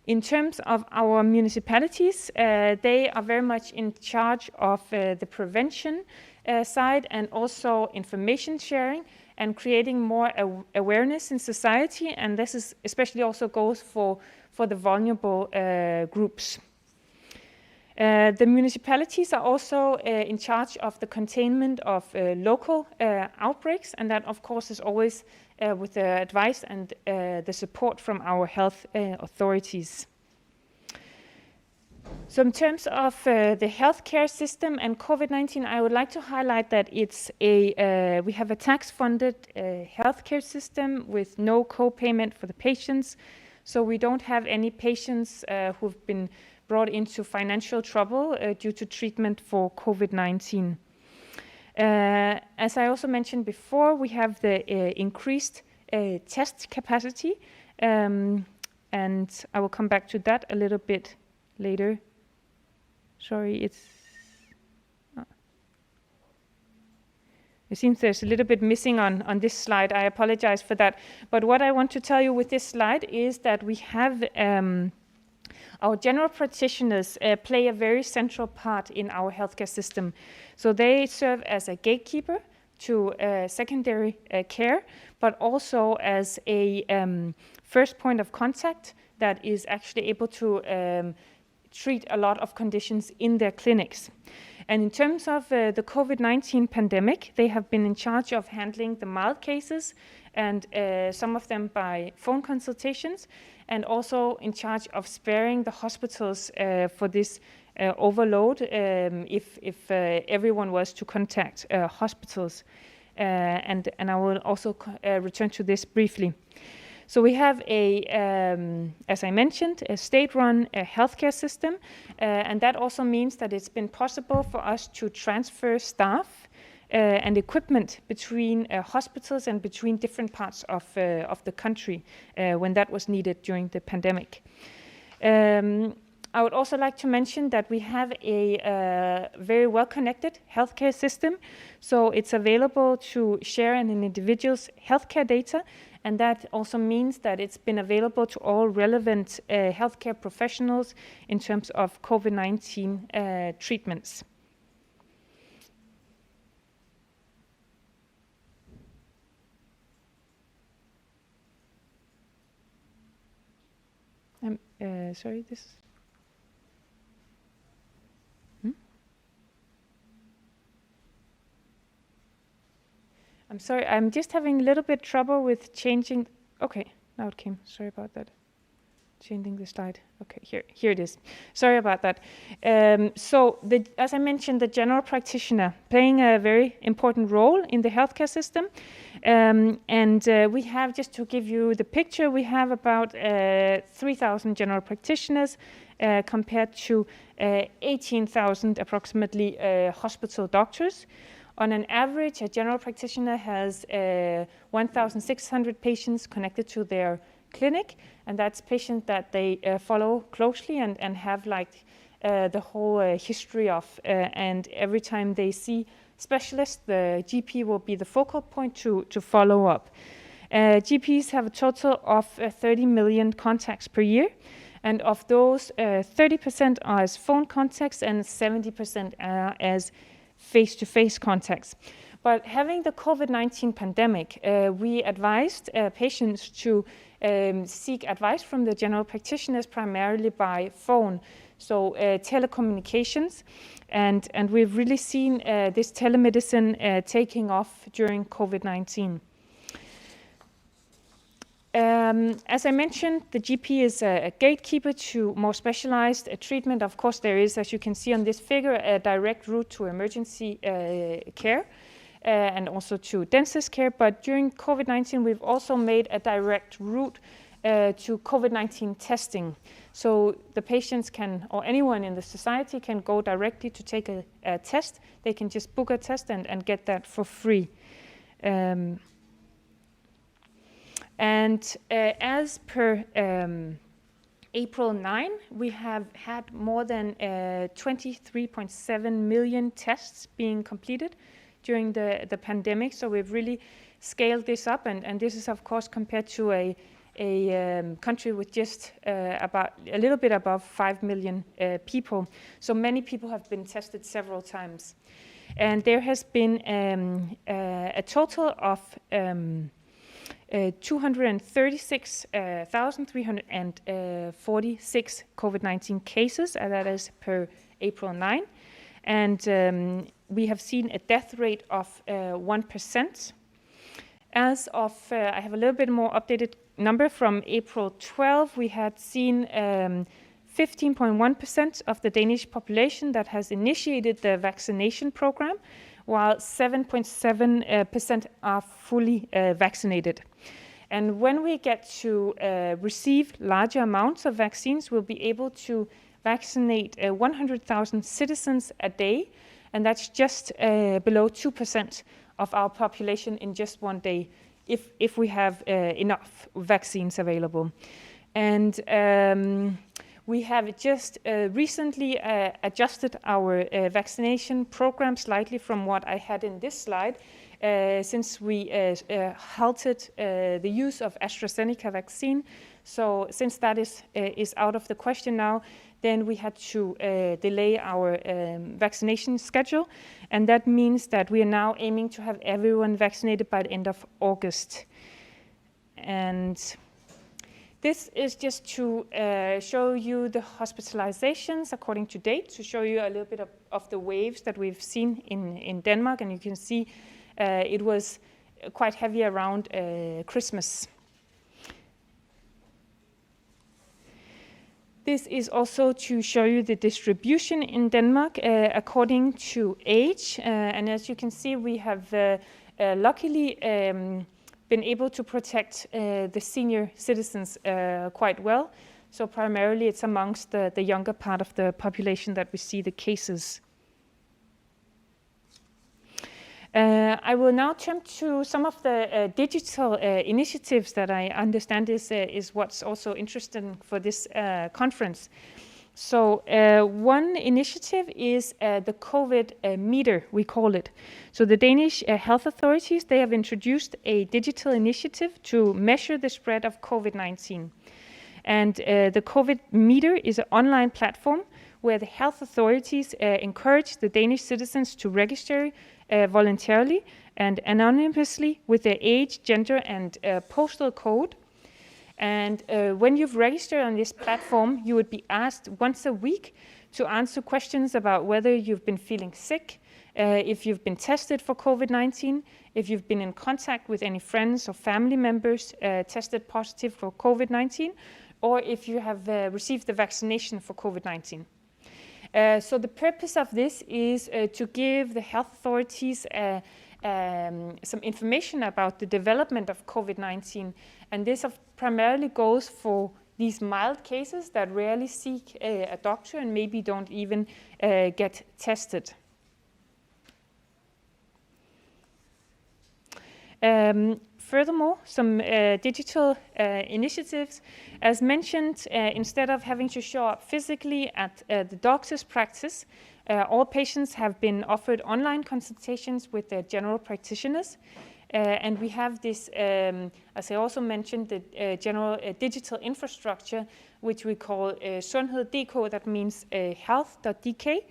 In terms of our municipalities, they are very much in charge of the prevention side and also information sharing and creating more awareness in society, and this is especially also goes for the vulnerable groups. The municipalities are also in charge of the containment of local outbreaks, and that of course is always with the advice and the support from our health authorities. So in terms of the healthcare system and COVID-19, I would like to highlight that we have a tax-funded healthcare system with no co-payment for the patients. So we don't have any patients who've been brought into financial trouble due to treatment for COVID-19. As I also mentioned before, we have the increased test capacity, and I will come back to that a little bit later. Sorry, it seems there's a little bit missing on this slide. I apologize for that. But what I want to tell you with this slide is that we have our general practitioners play a very central part in our healthcare system. So they serve as a gatekeeper to secondary care, but also as a first point of contact that is actually able to treat a lot of conditions in their clinics. And in terms of the COVID-19 pandemic, they have been in charge of handling the mild cases and some of them by phone consultations, and also in charge of sparing the hospitals for this overload if everyone was to contact hospitals. And I will also return to this briefly. So we have as I mentioned, a state-run healthcare system, and that also means that it's been possible for us to transfer staff and equipment between hospitals and between different parts of the country when that was needed during the pandemic. I would also like to mention that we have a very well-connected healthcare system, so it's available to share an individual's healthcare data, and that also means that it's been available to all relevant healthcare professionals in terms of COVID-19 treatments. Sorry, this. I'm sorry, I'm just having a little bit trouble with changing. Okay, now it came. Sorry about that. Changing the slide. Okay, here it is. Sorry about that. So, as I mentioned, the general practitioner playing a very important role in the healthcare system. We have, just to give you the picture, we have about 3,000 general practitioners compared to 18,000 approximately hospital doctors. On an average, a general practitioner has 1,600 patients connected to their clinic, and that's patients that they follow closely and have like the whole history of, and every time they see specialists, the GP will be the focal point to follow up. GPs have a total of 30 million contacts per year, and of those 30% are as phone contacts and 70% are as face-to-face contacts. But having the COVID-19 pandemic, we advised patients to seek advice from the general practitioners primarily by phone, so telecommunications, and we've really seen this telemedicine taking off during COVID-19. As I mentioned, the GP is a gatekeeper to more specialized treatment. Of course, there is, as you can see on this figure, a direct route to emergency care and also to dentist care. But during COVID-19, we've also made a direct route to COVID-19 testing. So the patients can, or anyone in the society can go directly to take a test. They can just book a test and get that for free. And as per April 9, we have had more than 23.7 million tests being completed during the pandemic. So we've really scaled this up, and this is of course compared to a country with just about a little bit above 5 million people. So many people have been tested several times. And there has been a total of 236,346 COVID-19 cases, and that is per April 9. And we have seen a death rate of 1%. As of, I have a little bit more updated number from April 12, we had seen 15.1% of the Danish population that has initiated the vaccination program, while 7.7% are fully vaccinated. And when we get to receive larger amounts of vaccines, we'll be able to vaccinate 100,000 citizens a day, and that's just below 2% of our population in just one day, if we have enough vaccines available. And we have just recently adjusted our vaccination program slightly from what I had in this slide, since we halted the use of AstraZeneca vaccine. So since that is out of the question now, then we had to delay our vaccination schedule. And that means that we are now aiming to have everyone vaccinated by the end of August. And this is just to show you the hospitalizations according to date, to show you a little bit of the waves that we've seen in Denmark. And you can see it was quite heavy around Christmas. This is also to show you the distribution in Denmark according to age. And as you can see, we have luckily been able to protect the senior citizens quite well. So primarily it's amongst the younger part of the population that we see the cases. I will now turn to some of the digital initiatives that I understand is what's also interesting for this conference. So one initiative is the COVID meter, we call it. So the Danish health authorities, they have introduced a digital initiative to measure the spread of COVID-19. And the COVID meter is an online platform where the health authorities encourage the Danish citizens to register voluntarily and anonymously with their age, gender, and postal code. And when you've registered on this platform, you would be asked once a week to answer questions about whether you've been feeling sick, if you've been tested for COVID-19, if you've been in contact with any friends or family members tested positive for COVID-19, or if you have received the vaccination for COVID-19. So the purpose of this is to give the health authorities some information about the development of COVID-19. And this primarily goes for these mild cases that rarely seek a doctor and maybe don't even get tested. Furthermore, some digital initiatives. As mentioned, instead of having to show up physically at the doctor's practice, all patients have been offered online consultations with their general practitioners. And we have this, as I also mentioned, the general digital infrastructure, which we call sundhed.dk, that means health.dk.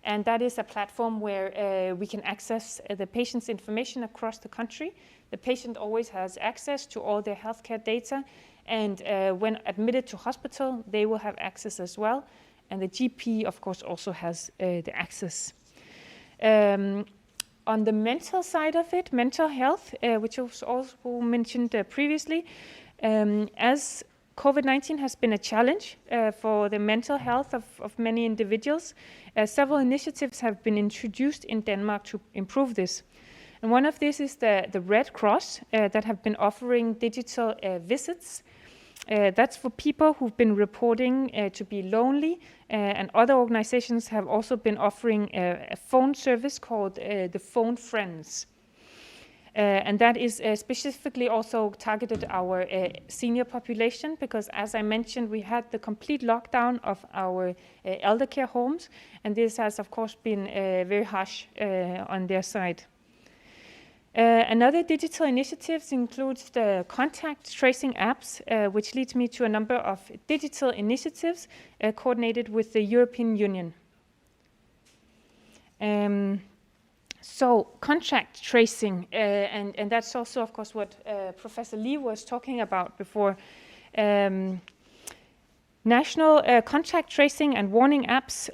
And that is a platform where we can access the patient's information across the country. The patient always has access to all their healthcare data, and when admitted to hospital, they will have access as well. And the GP, of course, also has the access. On the mental side of it, mental health, which was also mentioned previously, as COVID-19 has been a challenge for the mental health of many individuals, several initiatives have been introduced in Denmark to improve this. And one of these is the Red Cross that have been offering digital visits. That's for people who've been reporting to be lonely, and other organizations have also been offering a phone service called the Phone Friends. And that is specifically also targeted our senior population, because as I mentioned, we had the complete lockdown of our elder care homes, and this has of course been very harsh on their side. Another digital initiatives includes the contact tracing apps, which leads me to a number of digital initiatives coordinated with the European Union. So contact tracing, and that's also, of course, what Professor Lee was talking about before. National contact tracing and warning apps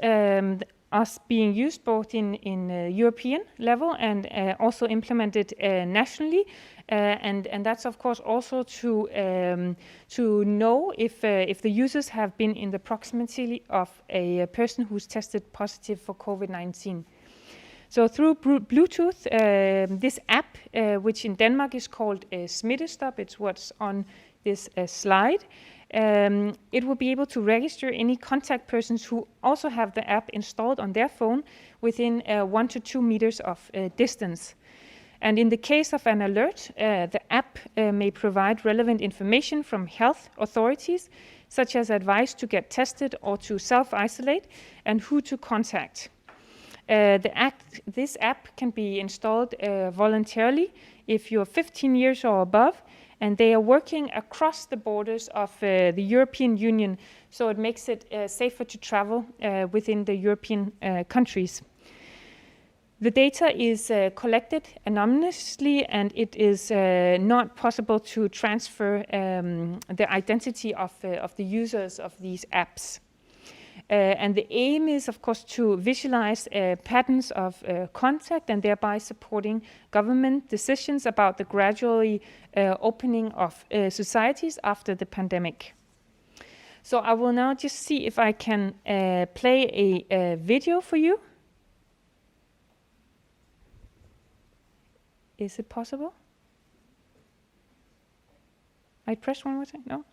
are being used both in European level and also implemented nationally, and that's of course also to know if the users have been in the proximity of a person who's tested positive for COVID-19. So through Bluetooth, this app, which in Denmark is called Smittestop, it's what's on this slide, it will be able to register any contact persons who also have the app installed on their phone within 1 to 2 meters of distance. And in the case of an alert, the app may provide relevant information from health authorities, such as advice to get tested or to self-isolate, and who to contact. This app can be installed voluntarily if you're 15 years or above, and they are working across the borders of the European Union, so it makes it safer to travel within the European countries. The data is collected anonymously, and it is not possible to transfer the identity of the users of these apps. And the aim is, of course, to visualize patterns of contact and thereby supporting government decisions about the gradually opening of societies after the pandemic. So I will now just see if I can play a video for you. Is it possible? I press one more time? No?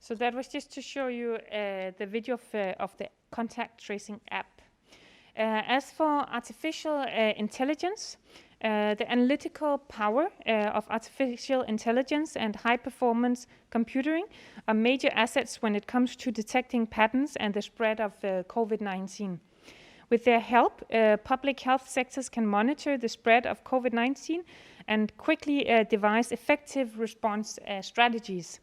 So that was just to show you the video of the contact tracing app. As for artificial intelligence, the analytical power of artificial intelligence and high-performance computing are major assets when it comes to detecting patterns and the spread of COVID-19. With their help, public health sectors can monitor the spread of COVID-19 and quickly devise effective response strategies.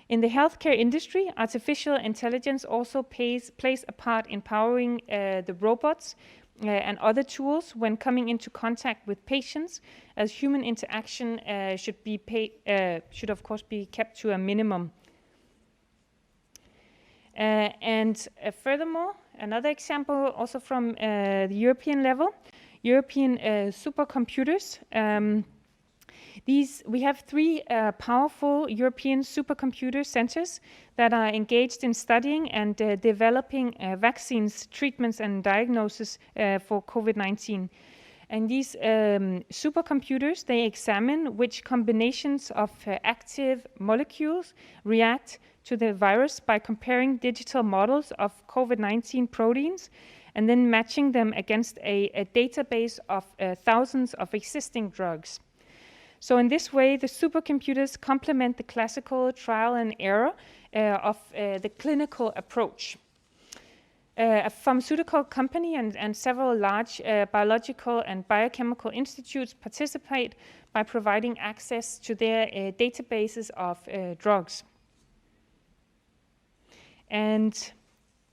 In the healthcare industry, artificial intelligence also plays a part in powering the robots and other tools when coming into contact with patients, as human interaction should of course be kept to a minimum. Furthermore, another example also from the European level, European supercomputers. We have 3 powerful European supercomputer centers that are engaged in studying and developing vaccines, treatments, and diagnosis for COVID-19. And these supercomputers, they examine which combinations of active molecules react to the virus by comparing digital models of COVID-19 proteins and then matching them against a database of thousands of existing drugs. So in this way, the supercomputers complement the classical trial and error of the clinical approach. A pharmaceutical company and several large biological and biochemical institutes participate by providing access to their databases of drugs. And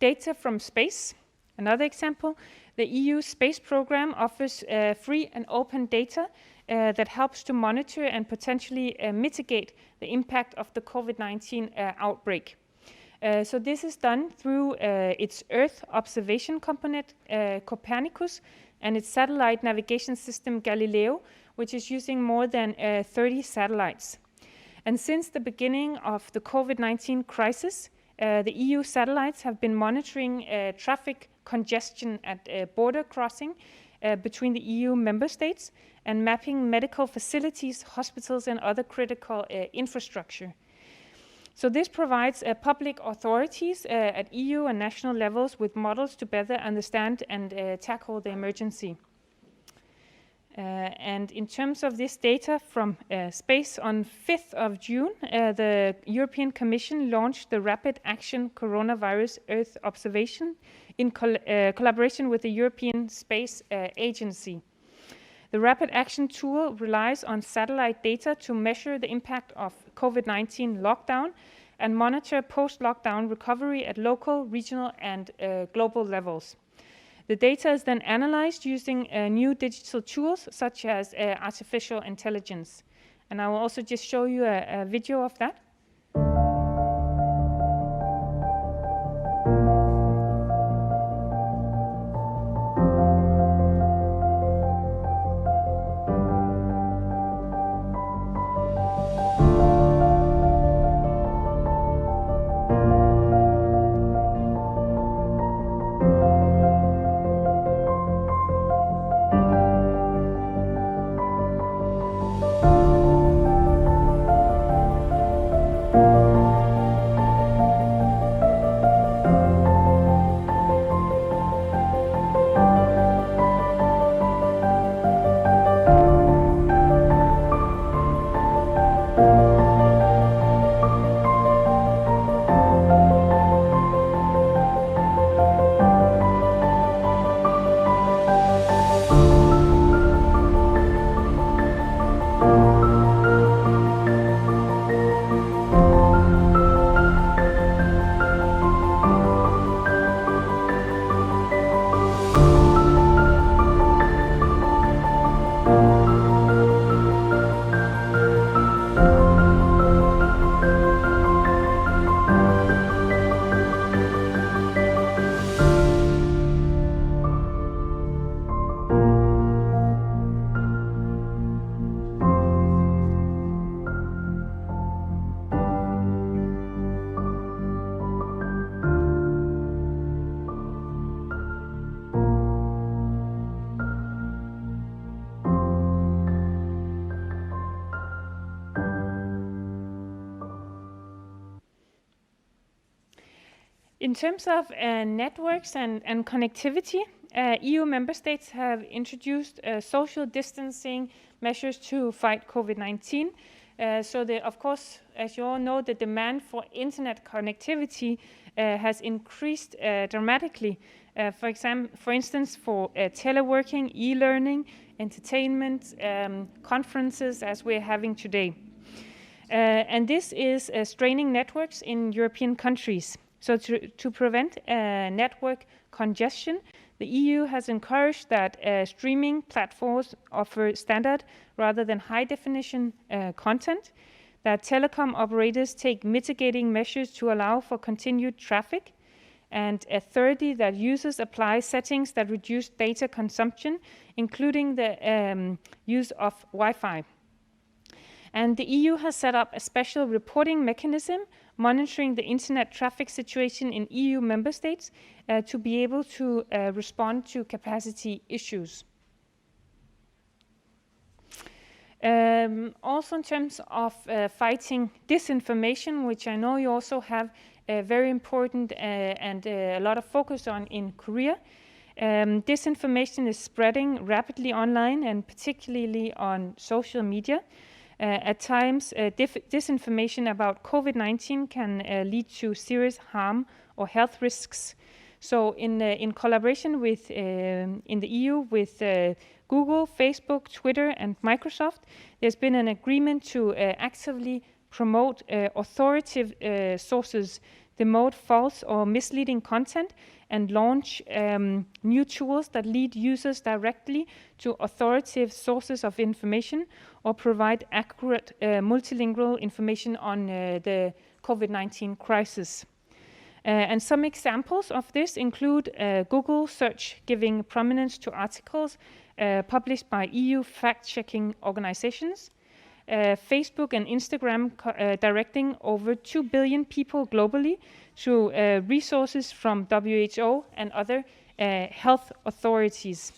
data from space, another example, the EU space program offers free and open data that helps to monitor and potentially mitigate the impact of the COVID-19 outbreak. So this is done through its Earth observation component, Copernicus, and its satellite navigation system, Galileo, which is using more than 30 satellites. And since the beginning of the COVID-19 crisis, the EU satellites have been monitoring traffic congestion at border crossing between the EU member states and mapping medical facilities, hospitals, and other critical infrastructure. So this provides public authorities at EU and national levels with models to better understand and tackle the emergency. And in terms of this data from space, on 5th of June, the European Commission launched the Rapid Action Coronavirus Earth Observation in collaboration with the European Space Agency. The Rapid Action tool relies on satellite data to measure the impact of COVID-19 lockdown and monitor post-lockdown recovery at local, regional, and global levels. The data is then analyzed using new digital tools such as artificial intelligence. And I will also just show you a video of that. In terms of networks and connectivity, EU member states have introduced social distancing measures to fight COVID-19. So, of course, as you all know, the demand for internet connectivity has increased dramatically. For instance, for teleworking, e-learning, entertainment, conferences, as we're having today. And this is straining networks in European countries. So to prevent network congestion, the EU has encouraged that streaming platforms offer standard rather than high-definition content, that telecom operators take mitigating measures to allow for continued traffic, and thirdly, that users apply settings that reduce data consumption, including the use of Wi-Fi. And the EU has set up a special reporting mechanism monitoring the internet traffic situation in EU member states to be able to respond to capacity issues. Also in terms of fighting disinformation, which I know you also have very important and a lot of focus on in Korea. Disinformation is spreading rapidly online and particularly on social media. At times, disinformation about COVID-19 can lead to serious harm or health risks. So in collaboration with, in the EU with Google, Facebook, Twitter, and Microsoft, there's been an agreement to actively promote authoritative sources, demote false or misleading content, and launch new tools that lead users directly to authoritative sources of information or provide accurate multilingual information on the COVID-19 crisis. And some examples of this include Google search giving prominence to articles published by EU fact-checking organizations, Facebook and Instagram directing over 2 billion people globally through resources from WHO and other health authorities.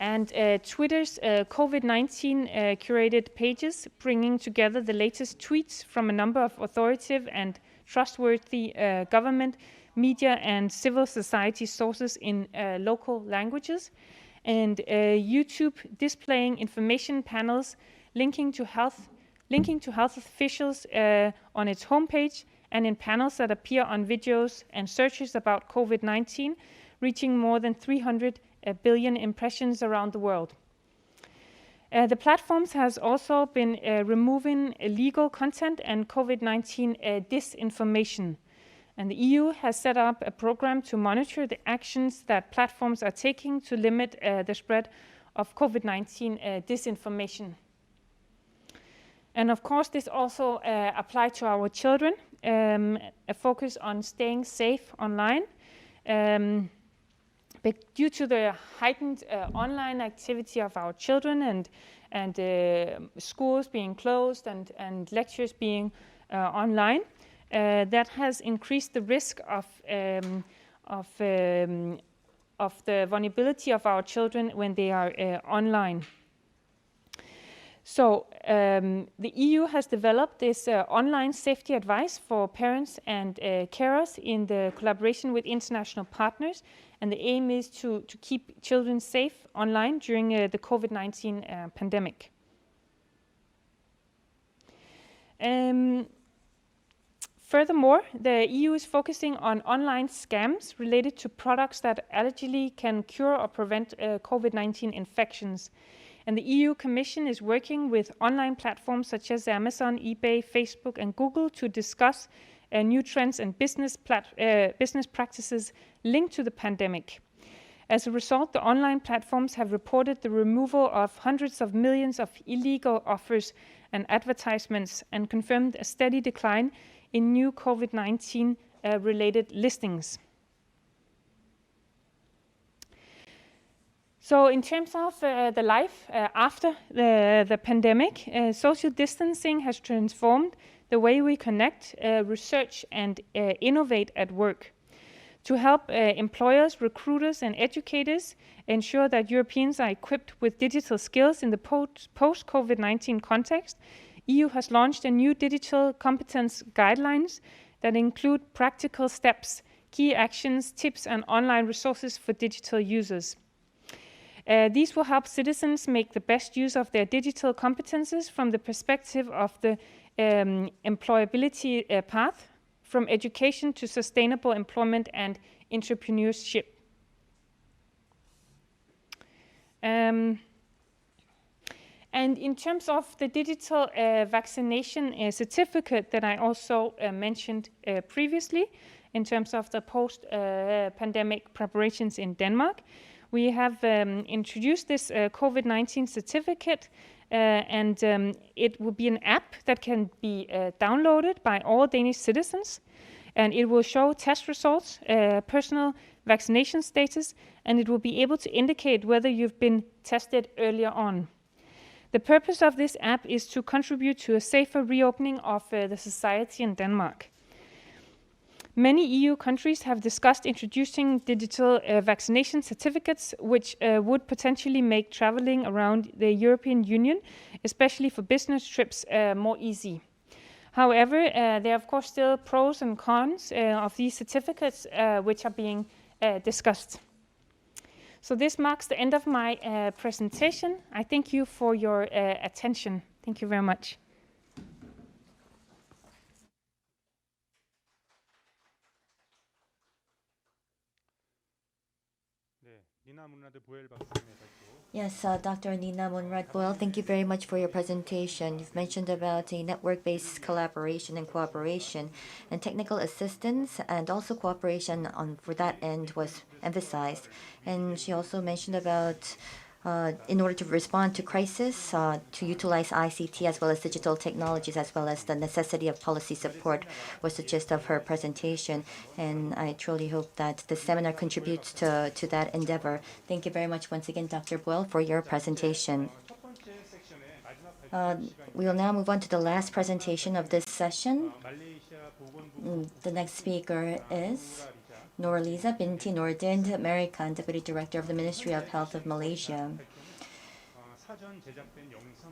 And Twitter's COVID-19 curated pages, bringing together the latest tweets from a number of authoritative and trustworthy government, media, and civil society sources in local languages. And YouTube displaying information panels linking to health officials on its homepage and in panels that appear on videos and searches about COVID-19, reaching more than 300 billion impressions around the world. The platforms has also been removing illegal content and COVID-19 disinformation. And the EU has set up a program to monitor the actions that platforms are taking to limit the spread of COVID-19 disinformation. And of course, this also applies to our children, a focus on staying safe online. But due to the heightened online activity of our children and schools being closed and lectures being online, that has increased the risk of the vulnerability of our children when they are online. So the EU has developed this online safety advice for parents and carers in the collaboration with international partners, and the aim is to keep children safe online during the COVID-19 pandemic. Furthermore, the EU is focusing on online scams related to products that allegedly can cure or prevent COVID-19 infections. And the EU Commission is working with online platforms such as Amazon, eBay, Facebook, and Google to discuss new trends and business practices linked to the pandemic. As a result, the online platforms have reported the removal of hundreds of millions of illegal offers and advertisements and confirmed a steady decline in new COVID-19 related listings. So in terms of the life after the pandemic, social distancing has transformed the way we connect, research, and innovate at work. To help employers, recruiters, and educators ensure that Europeans are equipped with digital skills in the post-COVID-19 context, EU has launched a new digital competence guidelines that include practical steps, key actions, tips, and online resources for digital users. These will help citizens make the best use of their digital competences from the perspective of the employability path, from education to sustainable employment and entrepreneurship. And in terms of the digital vaccination certificate that I also mentioned previously, in terms of the post-pandemic preparations in Denmark, we have introduced this COVID-19 certificate, and it will be an app that can be downloaded by all Danish citizens, and it will show test results, personal vaccination status, and it will be able to indicate whether you've been tested earlier on. The purpose of this app is to contribute to a safer reopening of the society in Denmark. Many EU countries have discussed introducing digital vaccination certificates, which would potentially make traveling around the European Union, especially for business trips, more easy. However, there are of course still pros and cons of these certificates, which are being discussed. So this marks the end of my presentation. I thank you for your attention. Thank you very much. Yes, Dr. Nina Monrad-Boyle, thank you very much for your presentation. You've mentioned about a network-based collaboration and cooperation, and technical assistance and also cooperation for that end was emphasized. And she also mentioned about in order to respond to crisis, to utilize ICT as well as digital technologies, as well as the necessity of policy support was the gist of her presentation. And I truly hope that the seminar contributes to that endeavor. Thank you very much once again, Dr. Boyle, for your presentation. We will now move on to the last presentation of this session. The next speaker is Norliza Binti Nordin American, Deputy Director of the Ministry of Health of Malaysia.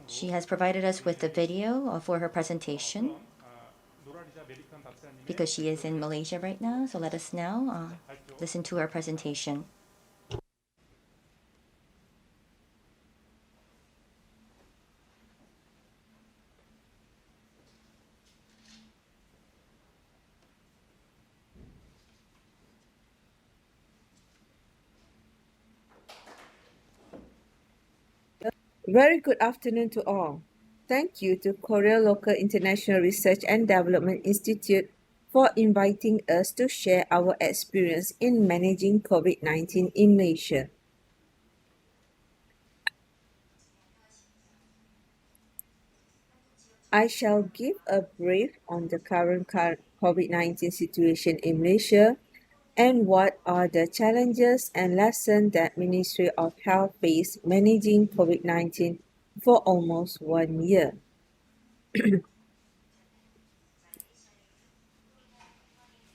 She has provided us with the video for her presentation because she is in Malaysia right now. So let us now listen to her presentation. Very good afternoon to all. Thank you to Korea Local International Research and Development Institute for inviting us to share our experience in managing COVID-19 in Malaysia. I shall give a brief on the current COVID-19 situation in Malaysia and what are the challenges and lessons that Ministry of Health faced managing COVID-19 for almost 1 year.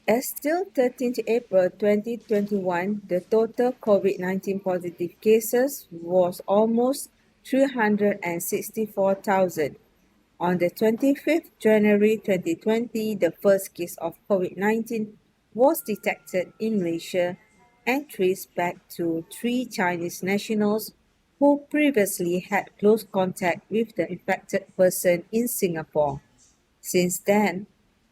As still 13th April 2021, the total COVID-19 positive cases was almost 364,000. On the 25th January 2020, the first case of COVID-19 was detected in Malaysia and traced back to 3 Chinese nationals who previously had close contact with the infected person in Singapore. Since then,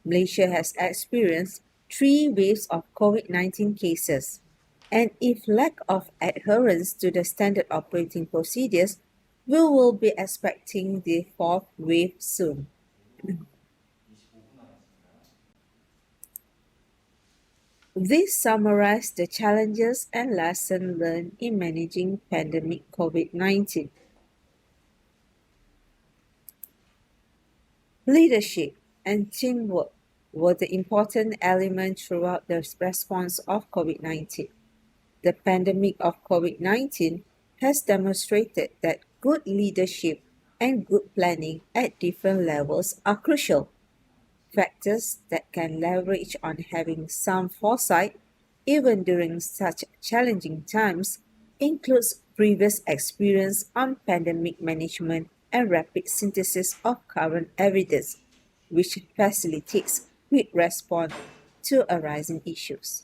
Malaysia has experienced 3 waves of COVID-19 cases, and if lack of adherence to the standard operating procedures, we will be expecting the 4th wave soon. This summarizes the challenges and lessons learned in managing pandemic COVID-19. Leadership and teamwork were the important elements throughout the response of COVID-19. The pandemic of COVID-19 has demonstrated that good leadership and good planning at different levels are crucial. Factors that can leverage on having some foresight, even during such challenging times, includes previous experience on pandemic management and rapid synthesis of current evidence, which facilitates quick response to arising issues.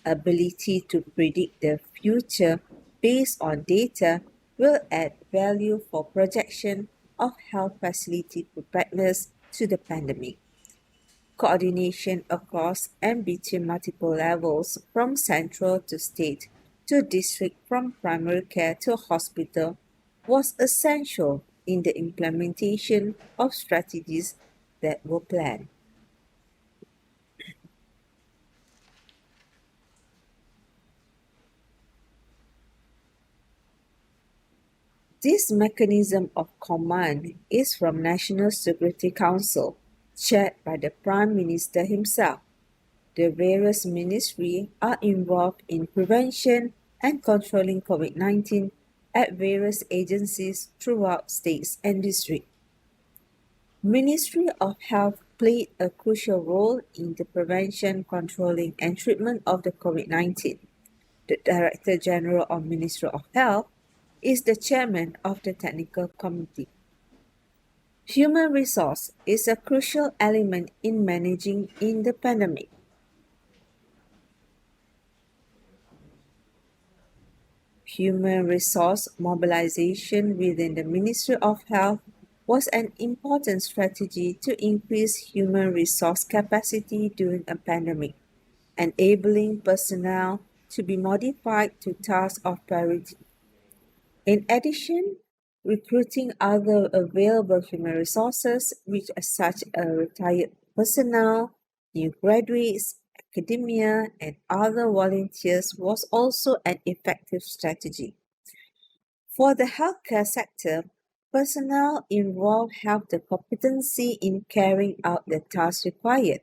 Ability to predict the future based on data will add value for projection of health facility preparedness to the pandemic. Coordination across and between multiple levels, from central to state to district, from primary care to hospital, was essential in the implementation of strategies that were planned. This mechanism of command is from National Security Council, chaired by the Prime Minister himself. The various ministries are involved in prevention and controlling COVID-19 at various agencies throughout states and districts. Ministry of Health played a crucial role in the prevention, controlling, and treatment of the COVID-19. The Director General of Ministry of Health is the chairman of the technical committee. Human resource is a crucial element in managing in the pandemic. Human resource mobilization within the Ministry of Health was an important strategy to increase human resource capacity during a pandemic, enabling personnel to be modified to tasks of priority. In addition, recruiting other available human resources, such as retired personnel, new graduates, academia, and other volunteers, was also an effective strategy. For the healthcare sector, personnel involved have the competency in carrying out the tasks required.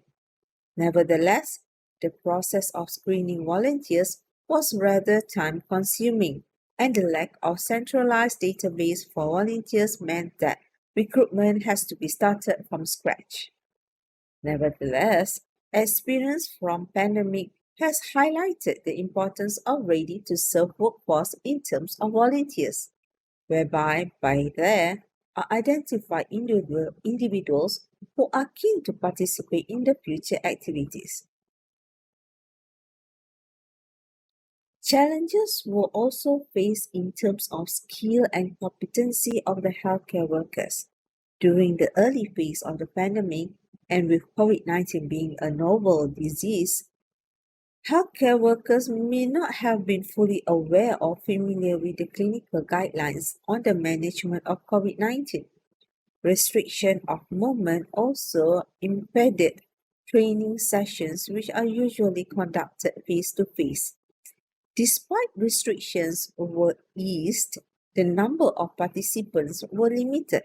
Nevertheless, the process of screening volunteers was rather time-consuming, and the lack of centralized database for volunteers meant that recruitment has to be started from scratch. Nevertheless, experience from pandemic has highlighted the importance of ready-to-serve workforce in terms of volunteers, whereby by there are identified individuals who are keen to participate in the future activities. Challenges were also faced in terms of skill and competency of the healthcare workers. During the early phase of the pandemic, and with COVID-19 being a novel disease, healthcare workers may not have been fully aware or familiar with the clinical guidelines on the management of COVID-19. Restriction of movement also impeded training sessions, which are usually conducted face-to-face. Despite restrictions were eased, the number of participants were limited.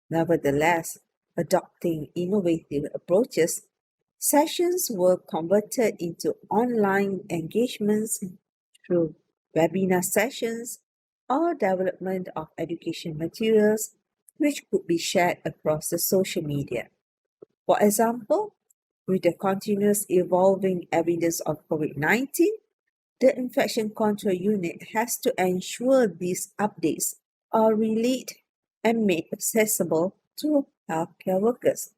Nevertheless, adopting innovative approaches, sessions were converted into online engagements through webinar sessions or development of education materials which could be shared across the social media. For example, with the continuous evolving evidence of COVID-19, the Infection Control Unit has to ensure these updates are relayed and made accessible to healthcare workers.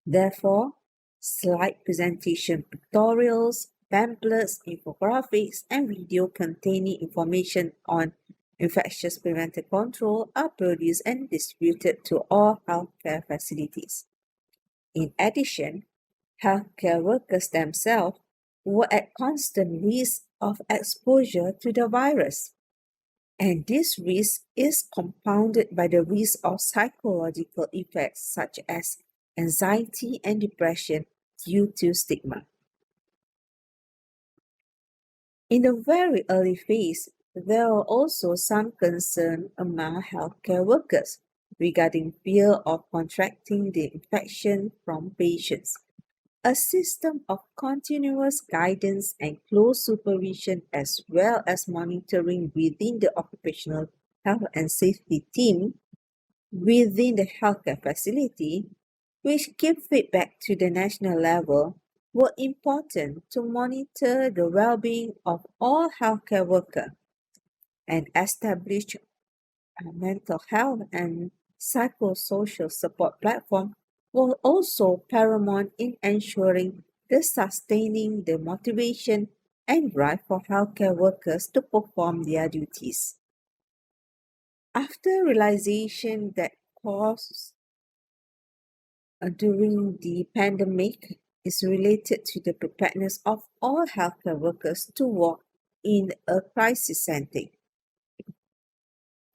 Therefore, slide presentation pictorials, pamphlets, infographics, and video containing information on infectious preventive control are produced and distributed to all healthcare facilities. In addition, healthcare workers themselves were at constant risk of exposure to the virus. And this risk is compounded by the risk of psychological effects such as anxiety and depression due to stigma. In the very early phase, there were also some concern among healthcare workers regarding fear of contracting the infection from patients. A system of continuous guidance and close supervision as well as monitoring within the occupational health and safety team within the healthcare facility, which give feedback to the national level, were important to monitor the well-being of all healthcare workers and establish a mental health and psychosocial support platform were also paramount in ensuring the sustaining the motivation and drive for healthcare workers to perform their duties. After realization that costs during the pandemic is related to the preparedness of all healthcare workers to work in a crisis setting,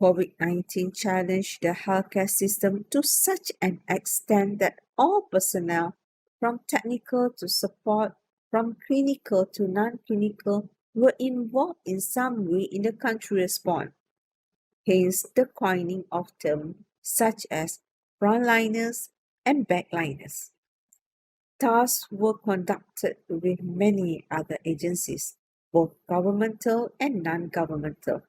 COVID-19 challenged the healthcare system to such an extent that all personnel, from technical to support, from clinical to non-clinical, were involved in some way in the country response. Hence, the coining of terms such as frontliners and backliners. Tasks were conducted with many other agencies, both governmental and non-governmental.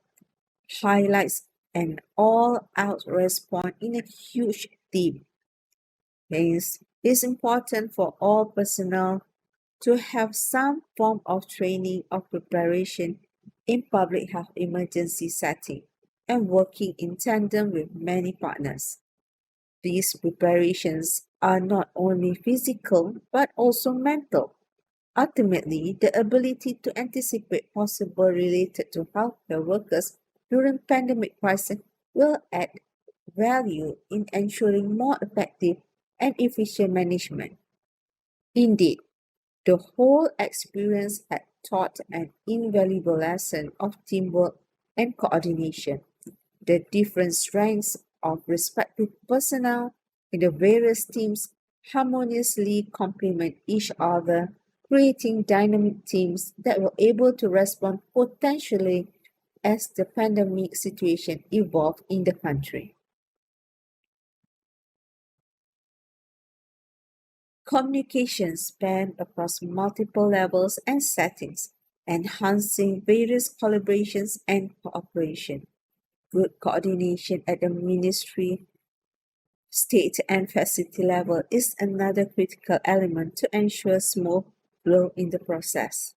Highlights an all-out response in a huge team. Hence, it is important for all personnel to have some form of training or preparation in public health emergency setting and working in tandem with many partners. These preparations are not only physical but also mental. Ultimately, the ability to anticipate possible related to healthcare workers during pandemic crisis will add value in ensuring more effective and efficient management. Indeed, the whole experience had taught an invaluable lesson of teamwork and coordination. The different strengths of respective personnel in the various teams harmoniously complement each other, creating dynamic teams that were able to respond potentially as the pandemic situation evolved in the country. Communication spanned across multiple levels and settings, enhancing various collaborations and cooperation. Good coordination at the ministry, state, and facility level is another critical element to ensure smooth flow in the process.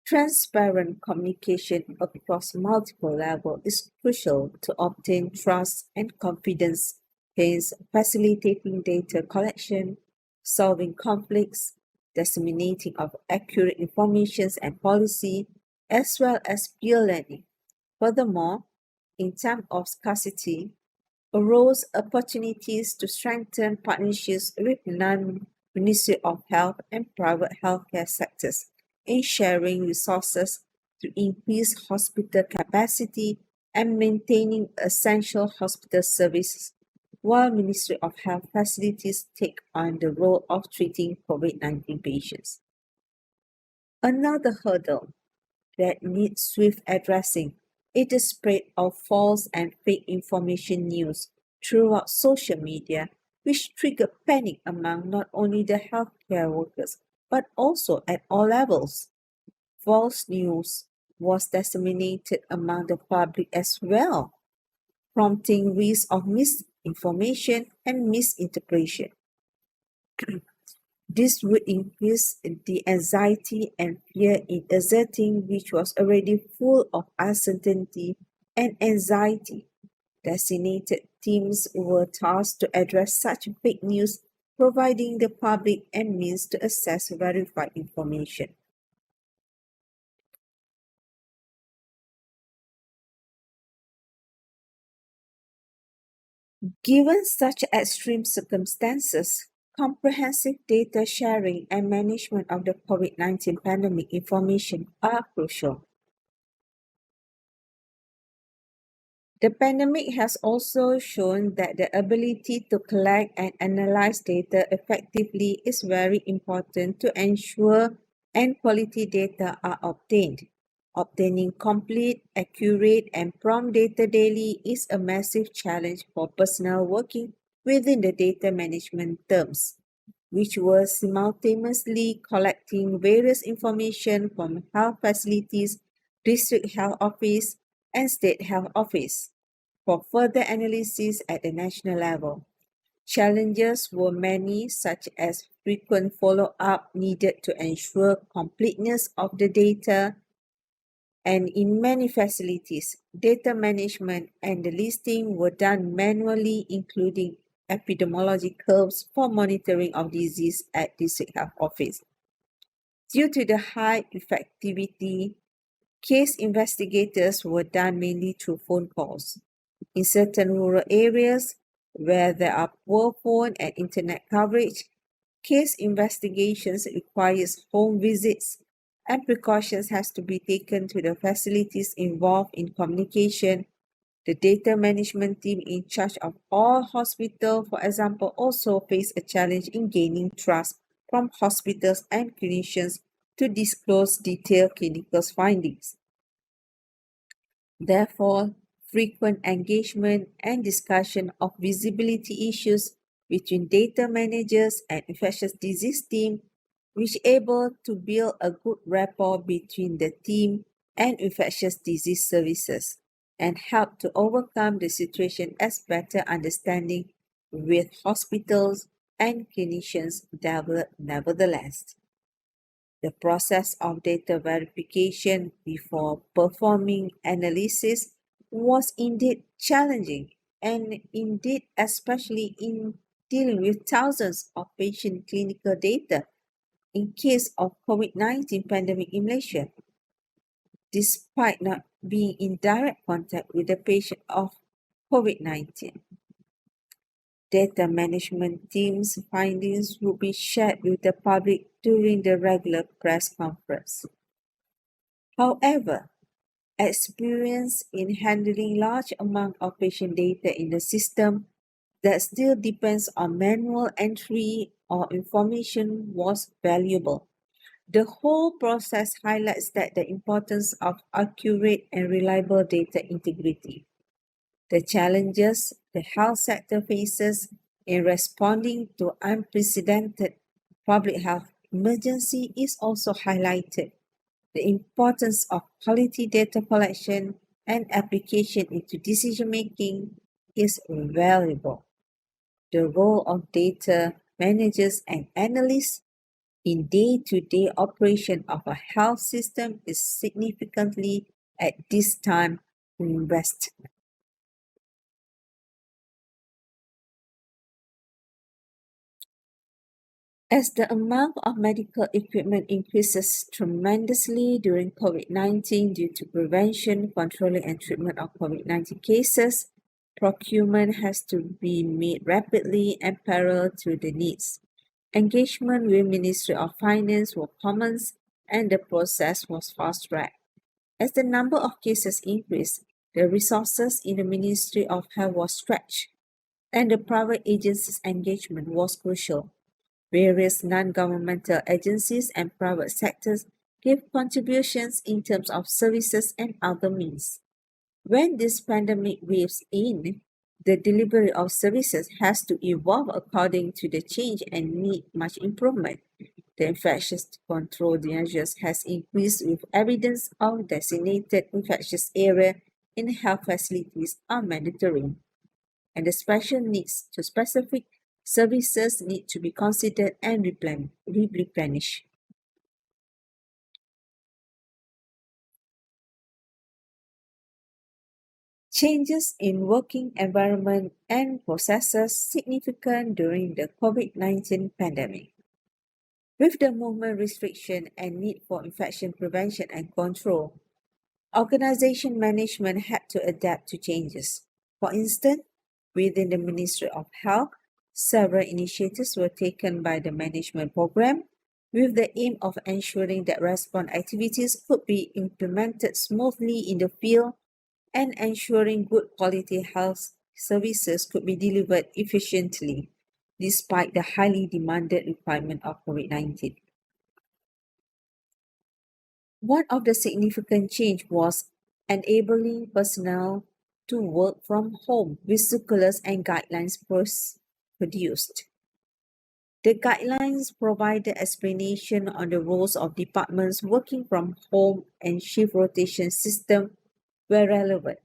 Transparent communication across multiple levels is crucial to obtain trust and confidence, hence facilitating data collection, solving conflicts, disseminating of accurate information and policy, as well as peer learning. Furthermore, in times of scarcity, arose opportunities to strengthen partnerships with non-Ministry of Health and private healthcare sectors in sharing resources to increase hospital capacity and maintaining essential hospital services, while Ministry of Health facilities take on the role of treating COVID-19 patients. Another hurdle that needs swift addressing is the spread of false and fake information news throughout social media, which triggered panic among not only the healthcare workers but also at all levels. False news was disseminated among the public as well, prompting risk of misinformation and misinterpretation. This would increase the anxiety and fear in asserting which was already full of uncertainty and anxiety. Designated teams were tasked to address such fake news, providing the public a means to access verified information. Given such extreme circumstances, comprehensive data sharing and management of the COVID-19 pandemic information are crucial. The pandemic has also shown that the ability to collect and analyze data effectively is very important to ensure and quality data are obtained. Obtaining complete, accurate, and prompt data daily is a massive challenge for personnel working within the data management terms, which were simultaneously collecting various information from health facilities, district health office, and state health office for further analysis at the national level. Challenges were many, such as frequent follow-up needed to ensure completeness of the data, and in many facilities, data management and the listing were done manually, including epidemiology curves for monitoring of disease at district health office. Due to the high effectivity, case investigators were done mainly through phone calls. In certain rural areas where there are poor phone and internet coverage, case investigations requires home visits and precautions has to be taken to the facilities involved in communication. The data management team in charge of all hospitals, for example, also face a challenge in gaining trust from hospitals and clinicians to disclose detailed clinical findings. Therefore, frequent engagement and discussion of visibility issues between data managers and infectious disease team, which able to build a good rapport between the team and infectious disease services and help to overcome the situation as better understanding with hospitals and clinicians developed nevertheless. The process of data verification before performing analysis was indeed challenging and indeed especially in dealing with thousands of patient clinical data in case of COVID-19 pandemic in Malaysia, despite not being in direct contact with the patient of COVID-19. Data management team's findings will be shared with the public during the regular press conference. However, experience in handling large amount of patient data in the system that still depends on manual entry or information was valuable. The whole process highlights the importance of accurate and reliable data integrity. The challenges the health sector faces in responding to unprecedented public health emergency is also highlighted. The importance of quality data collection and application into decision-making is valuable. The role of data managers and analysts in day-to-day operation of a health system is significantly at this time invested. As the amount of medical equipment increases tremendously during COVID-19 due to prevention, controlling, and treatment of COVID-19 cases, procurement has to be made rapidly and parallel to the needs. Engagement with Ministry of Finance were commenced and the process was fast-tracked. As the number of cases increased, the resources in the Ministry of Health was stretched, and the private agencies' engagement was crucial. Various non-governmental agencies and private sectors gave contributions in terms of services and other means. When this pandemic waves in, the delivery of services has to evolve according to the change and need much improvement. The infectious control measures has increased with evidence of designated infectious area in health facilities are mandatory, and the special needs to specific services need to be considered and replenished. Changes in working environment and processes significant during the COVID-19 pandemic. With the movement restriction and need for infection prevention and control, organization management had to adapt to changes. For instance, within the Ministry of Health, several initiatives were taken by the management program with the aim of ensuring that response activities could be implemented smoothly in the field and ensuring good quality health services could be delivered efficiently despite the highly demanded requirement of COVID-19. One of the significant change was enabling personnel to work from home with circulars and guidelines produced. The guidelines provided explanation on the roles of departments working from home and shift rotation system were relevant.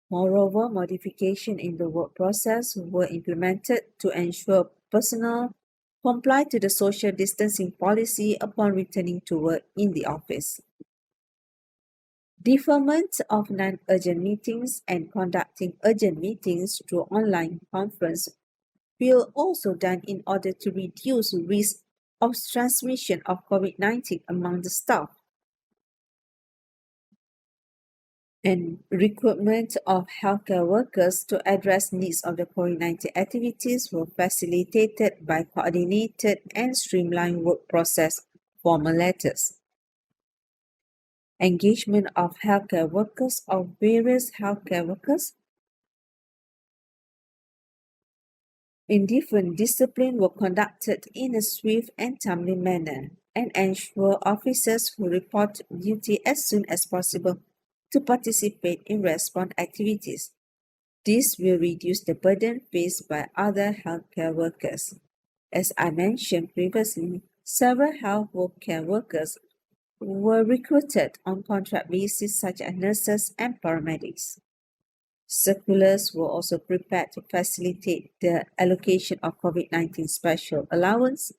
Moreover, modifications in the work process were implemented to ensure personnel comply to the social distancing policy upon returning to work in the office. Deferment of non-urgent meetings and conducting urgent meetings through online conference will also done in order to reduce risk of transmission of COVID-19 among the staff. And recruitment of healthcare workers to address needs of the COVID-19 activities were facilitated by coordinated and streamlined work process formal letters. Engagement of healthcare workers of various healthcare workers in different disciplines were conducted in a swift and timely manner and ensure officers who report duty as soon as possible to participate in response activities. This will reduce the burden faced by other healthcare workers. As I mentioned previously, several healthcare workers were recruited on contract basis such as nurses and paramedics. Circulars were also prepared to facilitate the allocation of COVID-19 special allowance.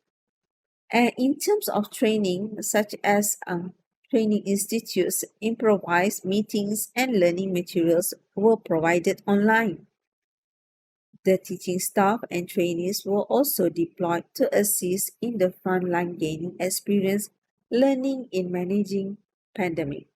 And in terms of training, such as training institutes, improvised meetings and learning materials were provided online. The teaching staff and trainees were also deployed to assist in the frontline gaining experience learning in managing pandemic.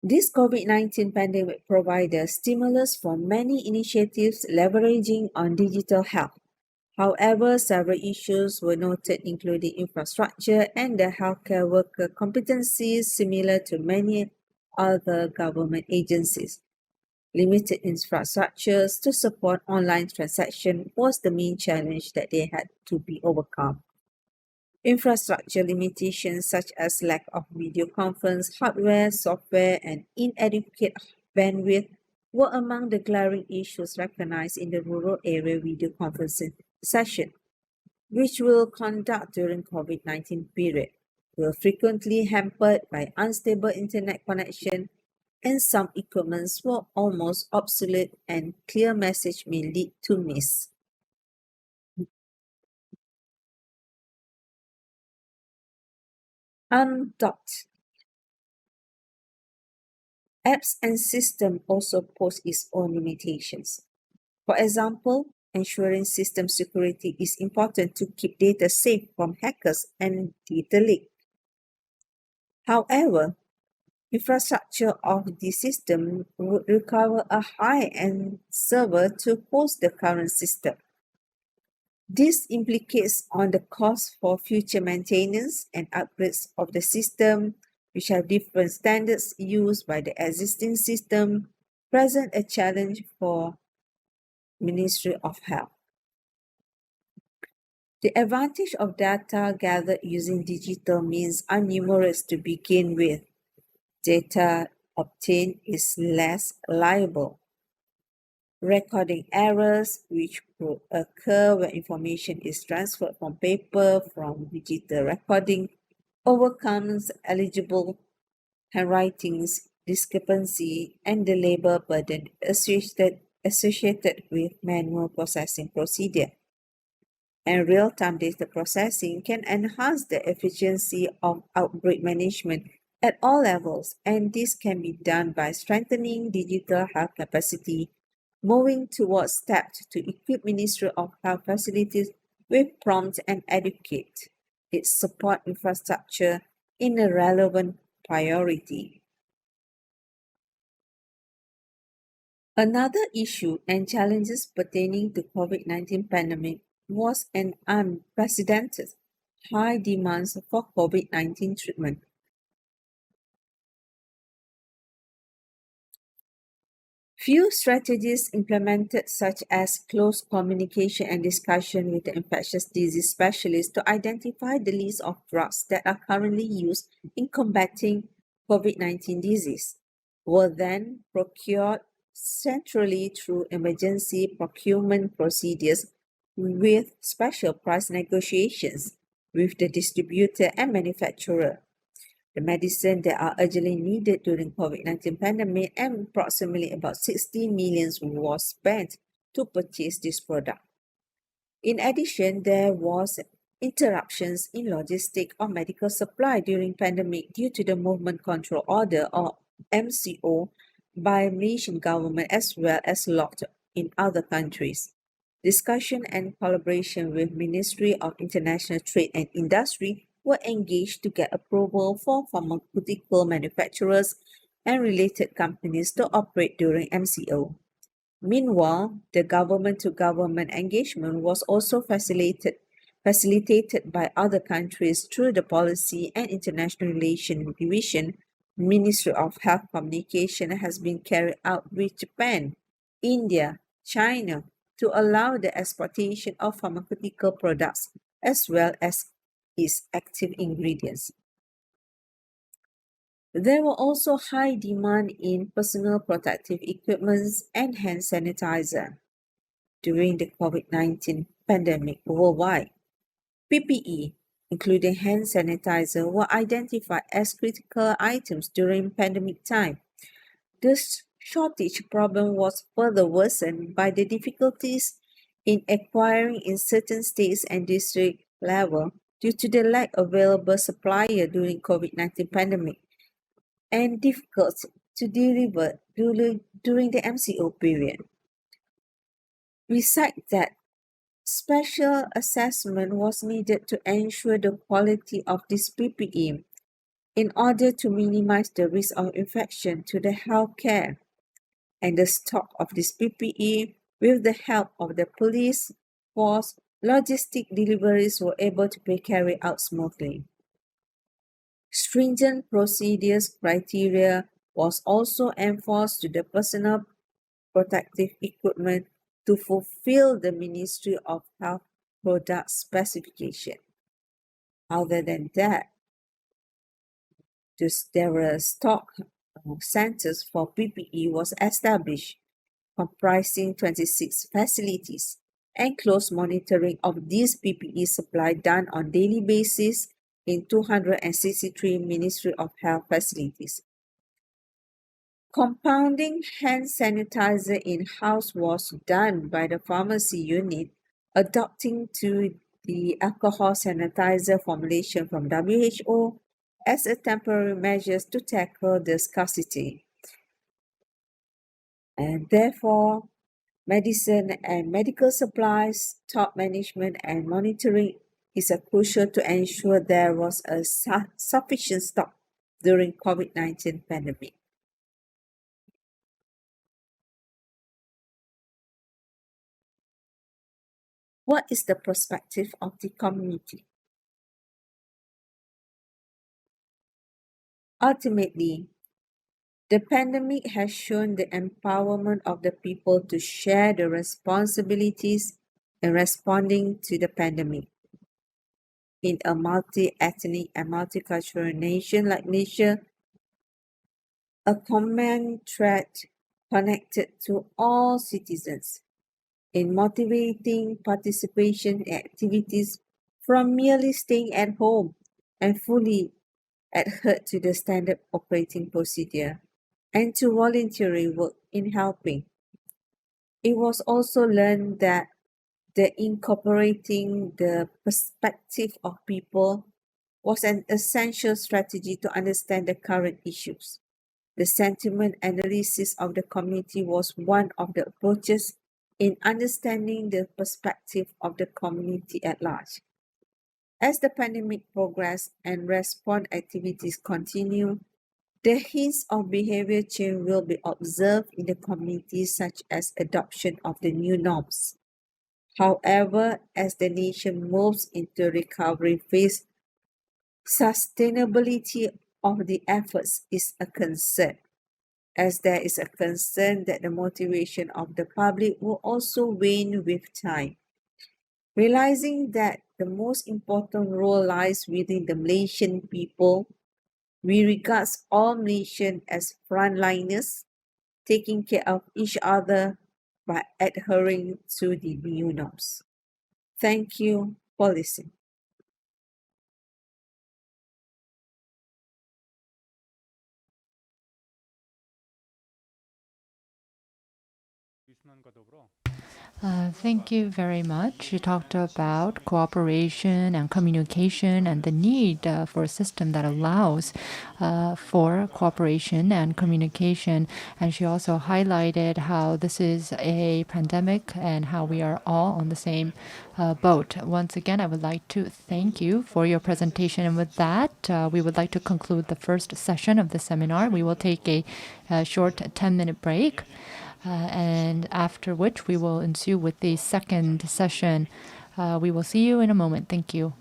This COVID-19 pandemic provided stimulus for many initiatives leveraging on digital health. However, several issues were noted, including infrastructure and the healthcare worker competencies similar to many other government agencies. Limited infrastructures to support online transaction was the main challenge that they had to be overcome. Infrastructure limitations such as lack of video conference hardware, software, and inadequate bandwidth were among the glaring issues recognized in the rural area video conferencing session, which will conduct during COVID-19 period, were frequently hampered by unstable internet connection, and some equipments were almost obsolete and clear message may lead to miss. Undocked. Apps and system also pose its own limitations. For example, ensuring system security is important to keep data safe from hackers and data leak. However, infrastructure of the system would require a high-end server to host the current system. This implicates on the cost for future maintenance and upgrades of the system, which have different standards used by the existing system, present a challenge for Ministry of Health. The advantage of data gathered using digital means are numerous to begin with. Data obtained is less liable. Recording errors, which could occur when information is transferred from paper from digital recording, overcomes eligible handwritings discrepancy and the labor burden associated with manual processing procedure. And real-time data processing can enhance the efficiency of outbreak management at all levels, and this can be done by strengthening digital health capacity, moving towards steps to equip Ministry of Health facilities with prompt and adequate its support infrastructure in a relevant priority. Another issue and challenges pertaining to COVID-19 pandemic was an unprecedented high demands for COVID-19 treatment. Few strategies implemented, such as close communication and discussion with the infectious disease specialists to identify the list of drugs that are currently used in combating COVID-19 disease, were then procured centrally through emergency procurement procedures with special price negotiations with the distributor and manufacturer. The medicine that are urgently needed during COVID-19 pandemic, and approximately about 60 million was spent to purchase this product. In addition, there was interruptions in logistics of medical supply during pandemic due to the Movement Control Order or MCO by Malaysian government as well as locked in other countries. Discussion and collaboration with Ministry of International Trade and Industry were engaged to get approval for pharmaceutical manufacturers and related companies to operate during MCO. Meanwhile, the government-to-government engagement was also facilitated by other countries through the Policy and International Relations Division. Ministry of Health Communication has been carried out with Japan, India, China to allow the exportation of pharmaceutical products as well as its active ingredients. There were also high demand in personal protective equipment and hand sanitizer during the COVID-19 pandemic worldwide. PPE, including hand sanitizer, were identified as critical items during pandemic time. This shortage problem was further worsened by the difficulties in acquiring in certain states and district level due to the lack of available supplier during COVID-19 pandemic and difficult to deliver during the MCO period. We cite that special assessment was needed to ensure the quality of this PPE in order to minimize the risk of infection to the healthcare, and the stock of this PPE with the help of the police force logistic deliveries were able to be carried out smoothly. Stringent procedures criteria was also enforced to the personal protective equipment to fulfill the Ministry of Health product specification. Other than that, there were stock centers for PPE was established, comprising 26 facilities, and close monitoring of these PPE supply done on daily basis in 263 Ministry of Health facilities. Compounding hand sanitizer in-house was done by the pharmacy unit, adopting to the alcohol sanitizer formulation from WHO as a temporary measure to tackle the scarcity. And therefore, medicine and medical supplies, top management and monitoring is crucial to ensure there was a sufficient stock during COVID-19 pandemic. What is the perspective of the community? Ultimately, the pandemic has shown the empowerment of the people to share the responsibilities in responding to the pandemic. In a multi-ethnic and multicultural nation like Malaysia, a common thread connected to all citizens in motivating participation in activities from merely staying at home and fully adhere to the standard operating procedure and to voluntary work in helping. It was also learned that the incorporating the perspective of people was an essential strategy to understand the current issues. The sentiment analysis of the community was one of the approaches in understanding the perspective of the community at large. As the pandemic progressed and response activities continue, the hints of behavior change will be observed in the community, such as adoption of the new norms. However, as the nation moves into recovery phase, sustainability of the efforts is a concern, as there is a concern that the motivation of the public will also wane with time. Realizing that the most important role lies within the Malaysian people, we regard all Malaysians as frontliners, taking care of each other by adhering to the new norms. Thank you for listening. Thank you very much. You talked about cooperation and communication and the need for a system that allows for cooperation and communication. And she also highlighted how this is a pandemic and how we are all on the same boat. Once again, I would like to thank you for your presentation. And with that, we would like to conclude the first session of the seminar. We will take a short 10-minute break. And after which we will ensue with the second session. We will see you in a moment. Thank you.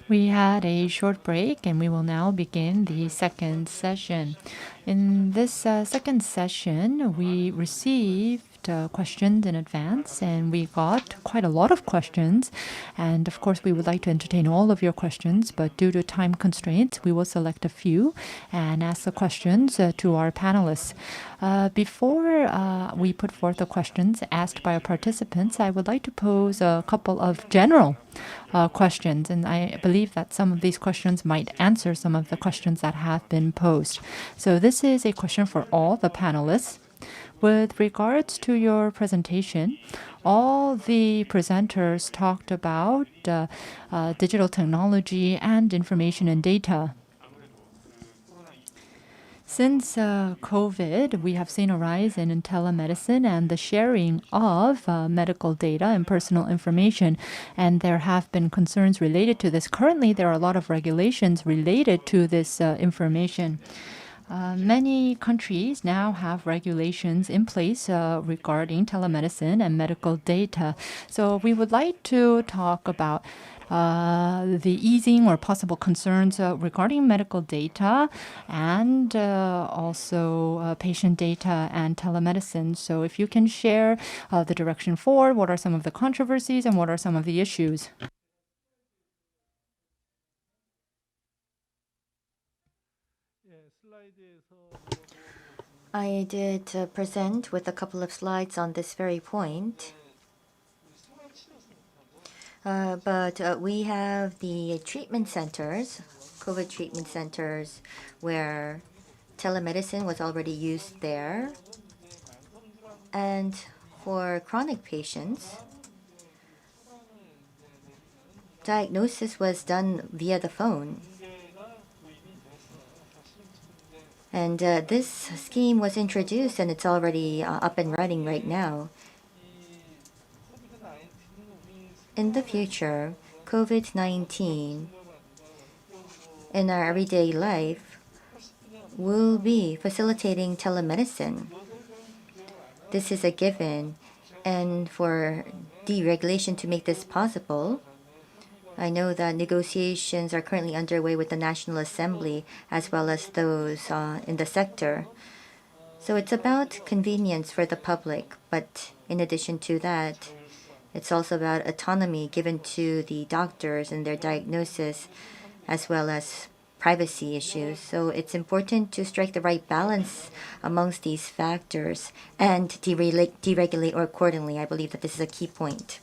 We had a short break and we will now begin the second session. In this second session, we received questions in advance, and we got quite a lot of questions. And of course, we would like to entertain all of your questions, but due to time constraints, we will select a few and ask the questions to our panelists. Before we put forth the questions asked by our participants, I would like to pose a couple of general questions, and I believe that some of these questions might answer some of the questions that have been posed. So this is a question for all the panelists. With regards to your presentation, all the presenters talked about digital technology and information and data. Since COVID, we have seen a rise in telemedicine and the sharing of medical data and personal information, and there have been concerns related to this. Currently, there are a lot of regulations related to this information. Many countries now have regulations in place regarding telemedicine and medical data. So we would like to talk about the easing or possible concerns regarding medical data and also patient data and telemedicine. So if you can share the direction forward, what are some of the controversies and what are some of the issues? I did present with a couple of slides on this very point. But we have the treatment centers, COVID treatment centers, where telemedicine was already used there. And for chronic patients, diagnosis was done via the phone. And this scheme was introduced and it's already up and running right now. In the future, COVID-19 in our everyday life will be facilitating telemedicine. This is a given, and for deregulation to make this possible, I know that negotiations are currently underway with the National Assembly as well as those in the sector. So it's about convenience for the public, but in addition to that, it's also about autonomy given to the doctors and their diagnosis, as well as privacy issues. So it's important to strike the right balance amongst these factors and deregulate accordingly. I believe that this is a key point.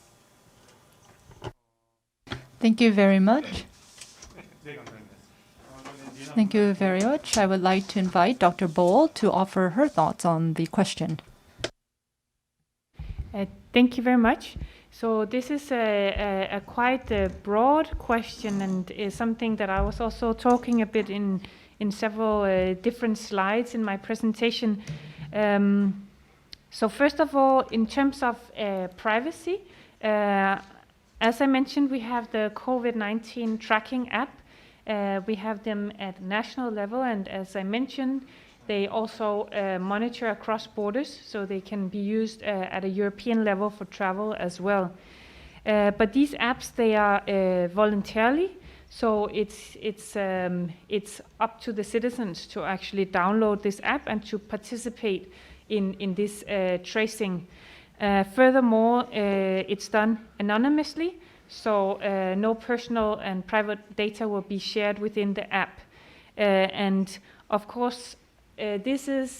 Thank you very much. Thank you very much. I would like to invite Dr. Boll to offer her thoughts on the question. Thank you very much. So this is a quite broad question, and is something that I was also talking a bit in several different slides in my presentation. So first of all, in terms of privacy, as I mentioned, we have the COVID-19 tracking app. We have them at national level, and as I mentioned, they also monitor across borders, so they can be used at a European level for travel as well. But these apps, they are voluntarily, so it's up to the citizens to actually download this app and to participate in this tracing. Furthermore, it's done anonymously, so no personal and private data will be shared within the app. And of course, this is,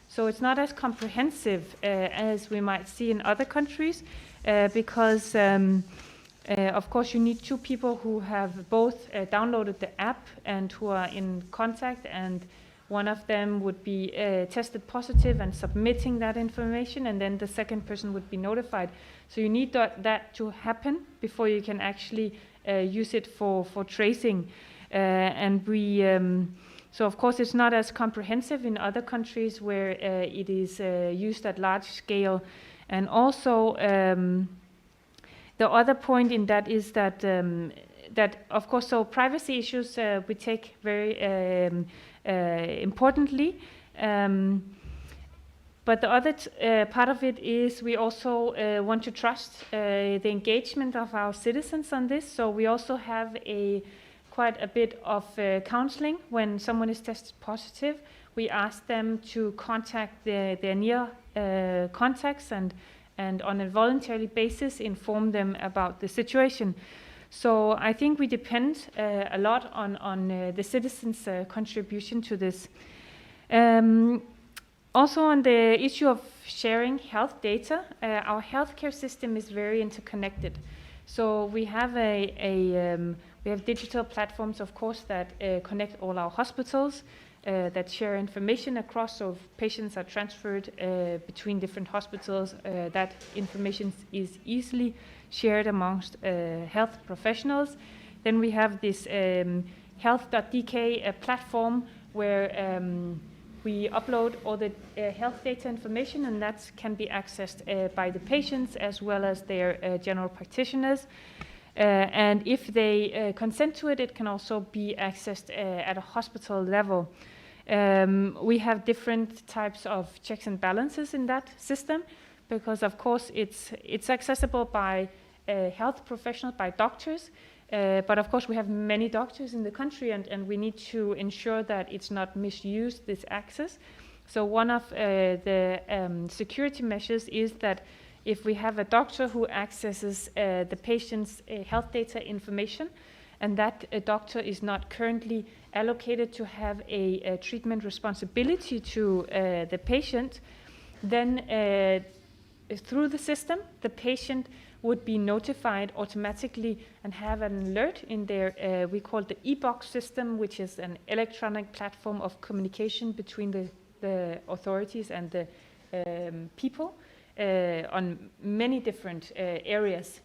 so it's not as comprehensive as we might see in other countries, because of course you need two people who have both downloaded the app and who are in contact, and one of them would be tested positive and submitting that information, and then the second person would be notified. So you need that to happen before you can actually use it for tracing. And we, so of course it's not as comprehensive in other countries where it is used at large scale. And also the other point in that is that that of course, so privacy issues we take very importantly, but the other part of it is we also want to trust the engagement of our citizens on this. So we also have a quite a bit of counseling when someone is tested positive. We ask them to contact their near contacts and on a voluntary basis inform them about the situation. So I think we depend a lot on the citizens' contribution to this. Also on the issue of sharing health data, our healthcare system is very interconnected. So we have we have digital platforms, of course, that connect all our hospitals, that share information across. So if patients are transferred between different hospitals, that information is easily shared amongst health professionals. Then we have this health.dk platform where we upload all the health data information, and that can be accessed by the patients as well as their general practitioners. And if they consent to it, it can also be accessed at a hospital level. We have different types of checks and balances in that system because, of course, it's accessible by health professionals, by doctors. But of course, we have many doctors in the country, and we need to ensure that it's not misused, this access. So one of the security measures is that if we have a doctor who accesses the patient's health data information, and that a doctor is not currently allocated to have a treatment responsibility to the patient, then through the system, the patient would be notified automatically and have an alert in their, we call it the e-box system, which is an electronic platform of communication between the authorities and the people on many different areas.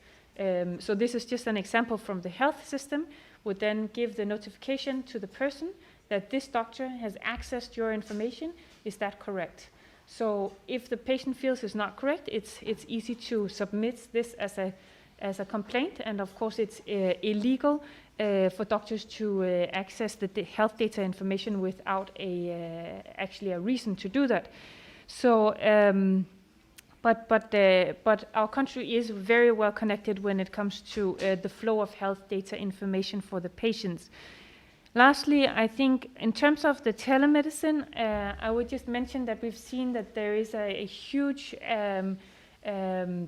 So this is just an example from the health system, would then give the notification to the person that this doctor has accessed your information. Is that correct? So if the patient feels it's not correct, it's easy to submit this as a complaint, and of course it's illegal for doctors to access the health data information without actually a reason to do that. So, but our country is very well connected when it comes to the flow of health data information for the patients. Lastly, I think in terms of the telemedicine, I would just mention that we've seen that there is a huge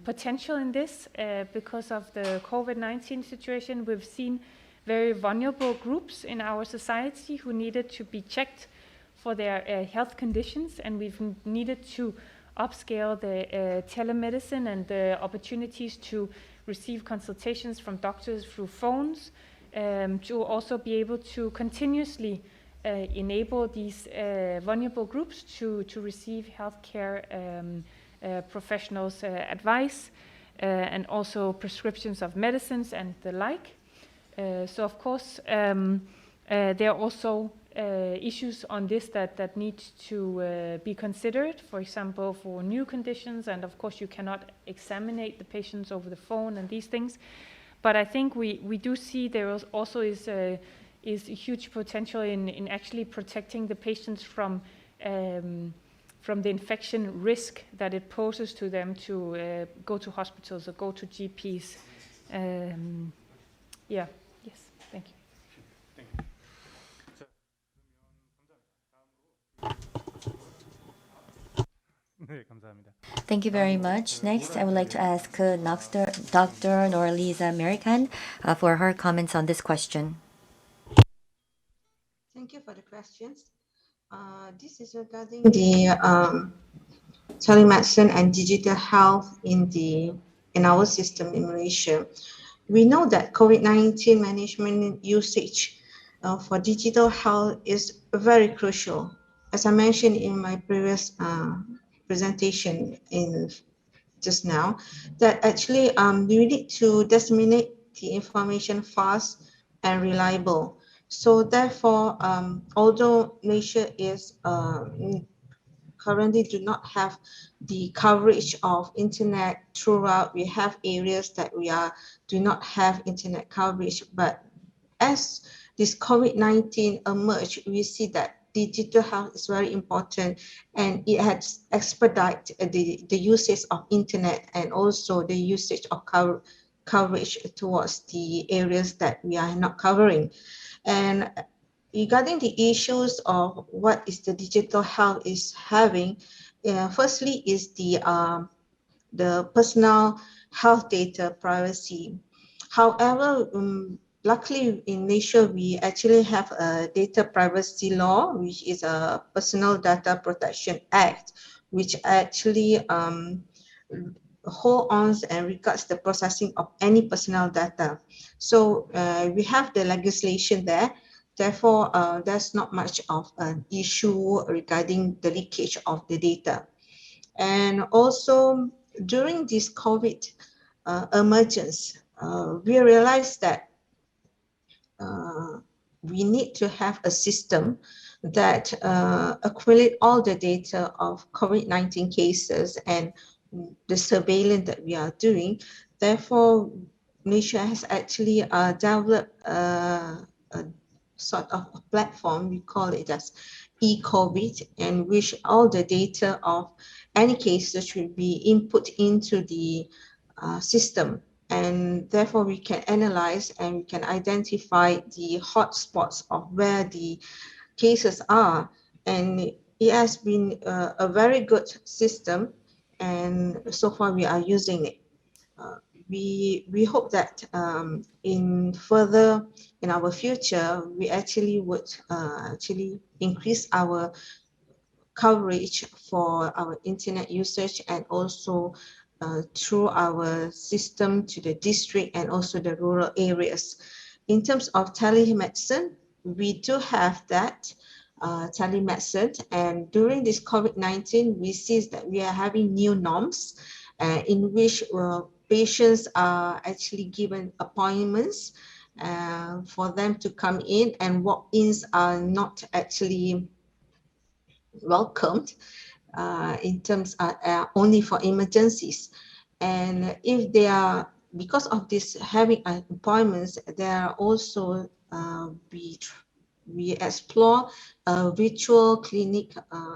potential in this because of the COVID-19 situation. We've seen very vulnerable groups in our society who needed to be checked for their health conditions, and we've needed to upscale the telemedicine and the opportunities to receive consultations from doctors through phones, to also be able to continuously enable these vulnerable groups to receive healthcare professionals' advice and also prescriptions of medicines and the like. So of course there are also issues on this that need to be considered, for example, for new conditions, and of course you cannot examine the patients over the phone and these things. But I think we do see there also is a huge potential in actually protecting the patients from the infection risk that it poses to them to go to hospitals or go to GPs. Yeah. Yes. Thank you. Thank you very much. Next, I would like to ask Dr. Nora-Lisa American for her comments on this question. Thank you for the questions. This is regarding the telemedicine and digital health in our system in Malaysia. We know that COVID-19 management usage for digital health is very crucial. As I mentioned in my previous presentation just now, that actually we need to disseminate the information fast and reliable. So therefore, although Malaysia is currently do not have the coverage of internet throughout, we have areas that do not have internet coverage. But as this COVID-19 emerged, we see that digital health is very important, and it has expedited the usage of internet and also the usage of coverage towards the areas that we are not covering. And regarding the issues of what is the digital health is having, firstly is the personal health data privacy. However, luckily in Malaysia, we actually have a data privacy law, which is a Personal Data Protection Act, which actually hold on and regards the processing of any personal data. So we have the legislation there. Therefore, there's not much of an issue regarding the leakage of the data. And also during this COVID emergence, we realized that we need to have a system that accumulate all the data of COVID-19 cases and the surveillance that we are doing. Therefore, Malaysia has actually developed a sort of a platform, we call it as e-COVID, in which all the data of any cases should be input into the system. And therefore, we can analyze and we can identify the hotspots of where the cases are. And it has been a very good system. And so far, we are using it. We hope that in our future, we actually would actually increase our coverage for our internet usage and also through our system to the district and also the rural areas. In terms of telemedicine, we do have that telemedicine, and during this COVID-19, we see that we are having new norms in which patients are actually given appointments for them to come in, and walk-ins are not actually welcomed in terms of only for emergencies. And if they are, because of this having appointments, there are also we explore a virtual clinic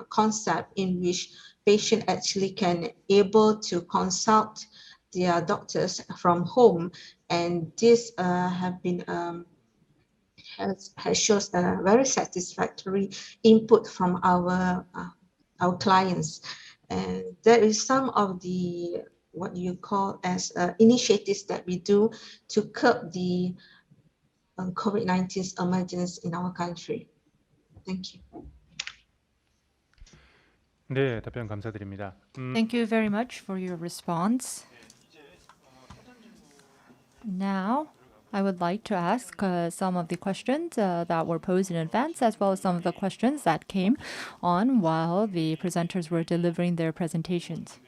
concept in which patient actually can able to consult their doctors from home, and this have been has shows a very satisfactory input from our clients. And there is some of the what you call as initiatives that we do to curb the COVID-19's emergence in our country. Thank you. 네, 답변 감사드립니다. Thank you very much for your response. Now, I would like to ask some of the questions that were posed in advance, as well as some of the questions that came on while the presenters were delivering their presentations.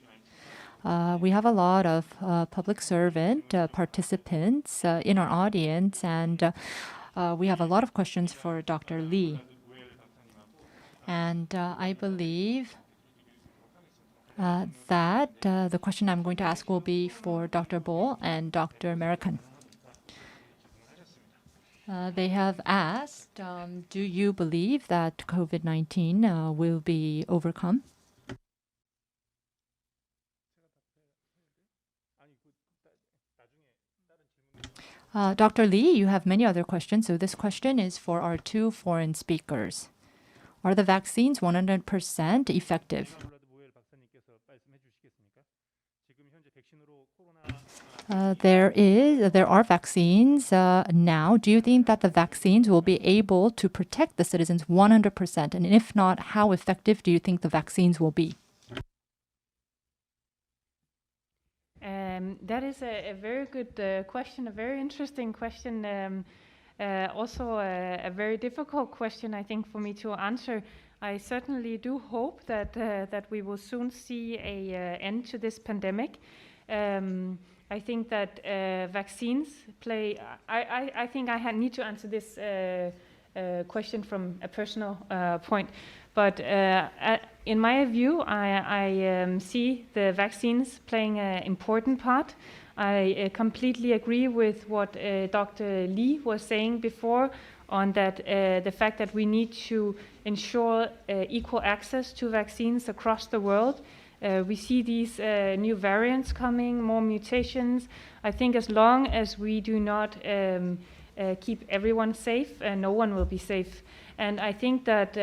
We have a lot of public servant participants in our audience, and we have a lot of questions for Dr. Lee. And I believe that the question I'm going to ask will be for Dr. Bol and Dr. American. They have asked, do you believe that COVID-19 will be overcome? Dr. Lee, you have many other questions, so this question is for our two foreign speakers. Are the vaccines 100% effective? There are vaccines now. Do you think that the vaccines will be able to protect the citizens 100%? And if not, how effective do you think the vaccines will be? That is a very good question, a very interesting question. Also a very difficult question, I think, for me to answer. I certainly do hope that we will soon see an end to this pandemic. I think that vaccines play. I think I need to answer this question from a personal point. But in my view, I see the vaccines playing an important part. I completely agree with what Dr. Lee was saying before on that the fact that we need to ensure equal access to vaccines across the world. We see these new variants coming, more mutations. I think as long as we do not keep everyone safe, no one will be safe. And I think that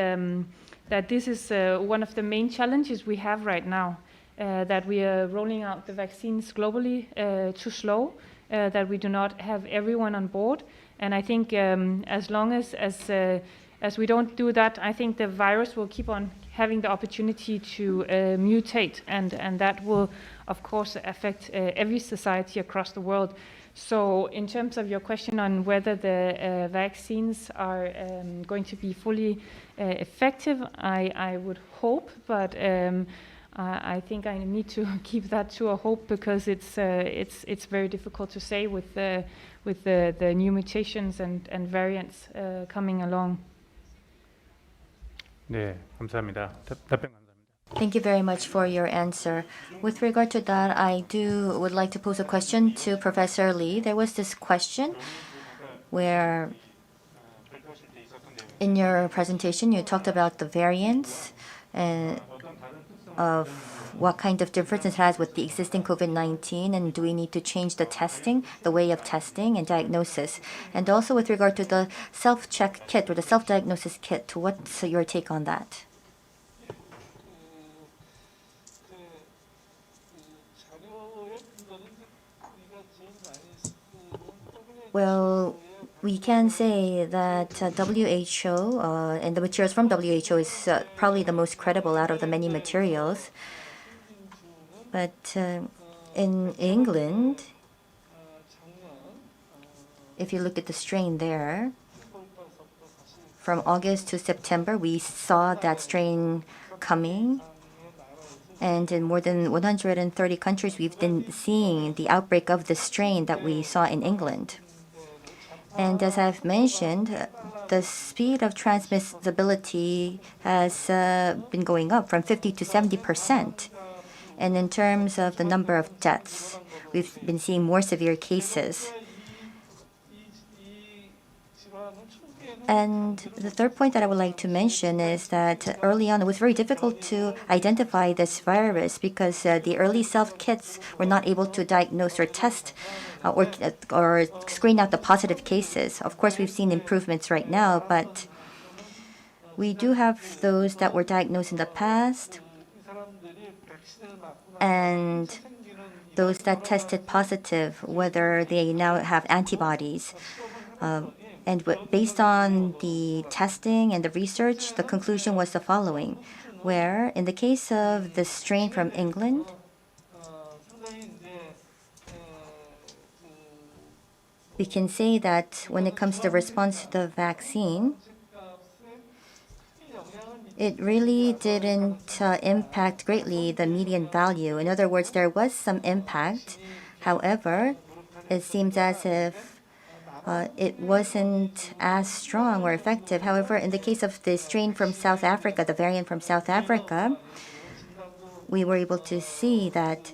that this is one of the main challenges we have right now, that we are rolling out the vaccines globally too slow, that we do not have everyone on board. And I think as long as we don't do that, I think the virus will keep on having the opportunity to mutate, and that will, of course, affect every society across the world. So in terms of your question on whether the vaccines are going to be fully effective, I would hope, but I think I need to keep that to a hope, because it's very difficult to say with the new mutations and variants coming along. 네, 감사합니다. 답변 감사합니다. Thank you very much for your answer. With regard to that, I would like to pose a question to Professor Lee. There was this question where in your presentation you talked about the variants of what kind of difference it has with the existing COVID-19, and do we need to change the testing, the way of testing and diagnosis? And also with regard to the self-check kit or the self-diagnosis kit, what's your take on that? Well, we can say that WHO and the materials from WHO is probably the most credible out of the many materials. But in England, if you look at the strain there, from August to September, we saw that strain coming. And in more than 130 countries, we've been seeing the outbreak of the strain that we saw in England. And as I've mentioned, the speed of transmissibility has been going up from 50 to 70%. And in terms of the number of deaths, we've been seeing more severe cases. And the third point that I would like to mention is that early on it was very difficult to identify this virus, because the early self-kits were not able to diagnose or test or screen out the positive cases. Of course, we've seen improvements right now, but we do have those that were diagnosed in the past and those that tested positive, whether they now have antibodies. And based on the testing and the research, the conclusion was the following, where in the case of the strain from England, we can say that when it comes to response to the vaccine, it really didn't impact greatly the median value. In other words, there was some impact. However, it seems as if it wasn't as strong or effective. However, in the case of the strain from South Africa, the variant from South Africa, we were able to see that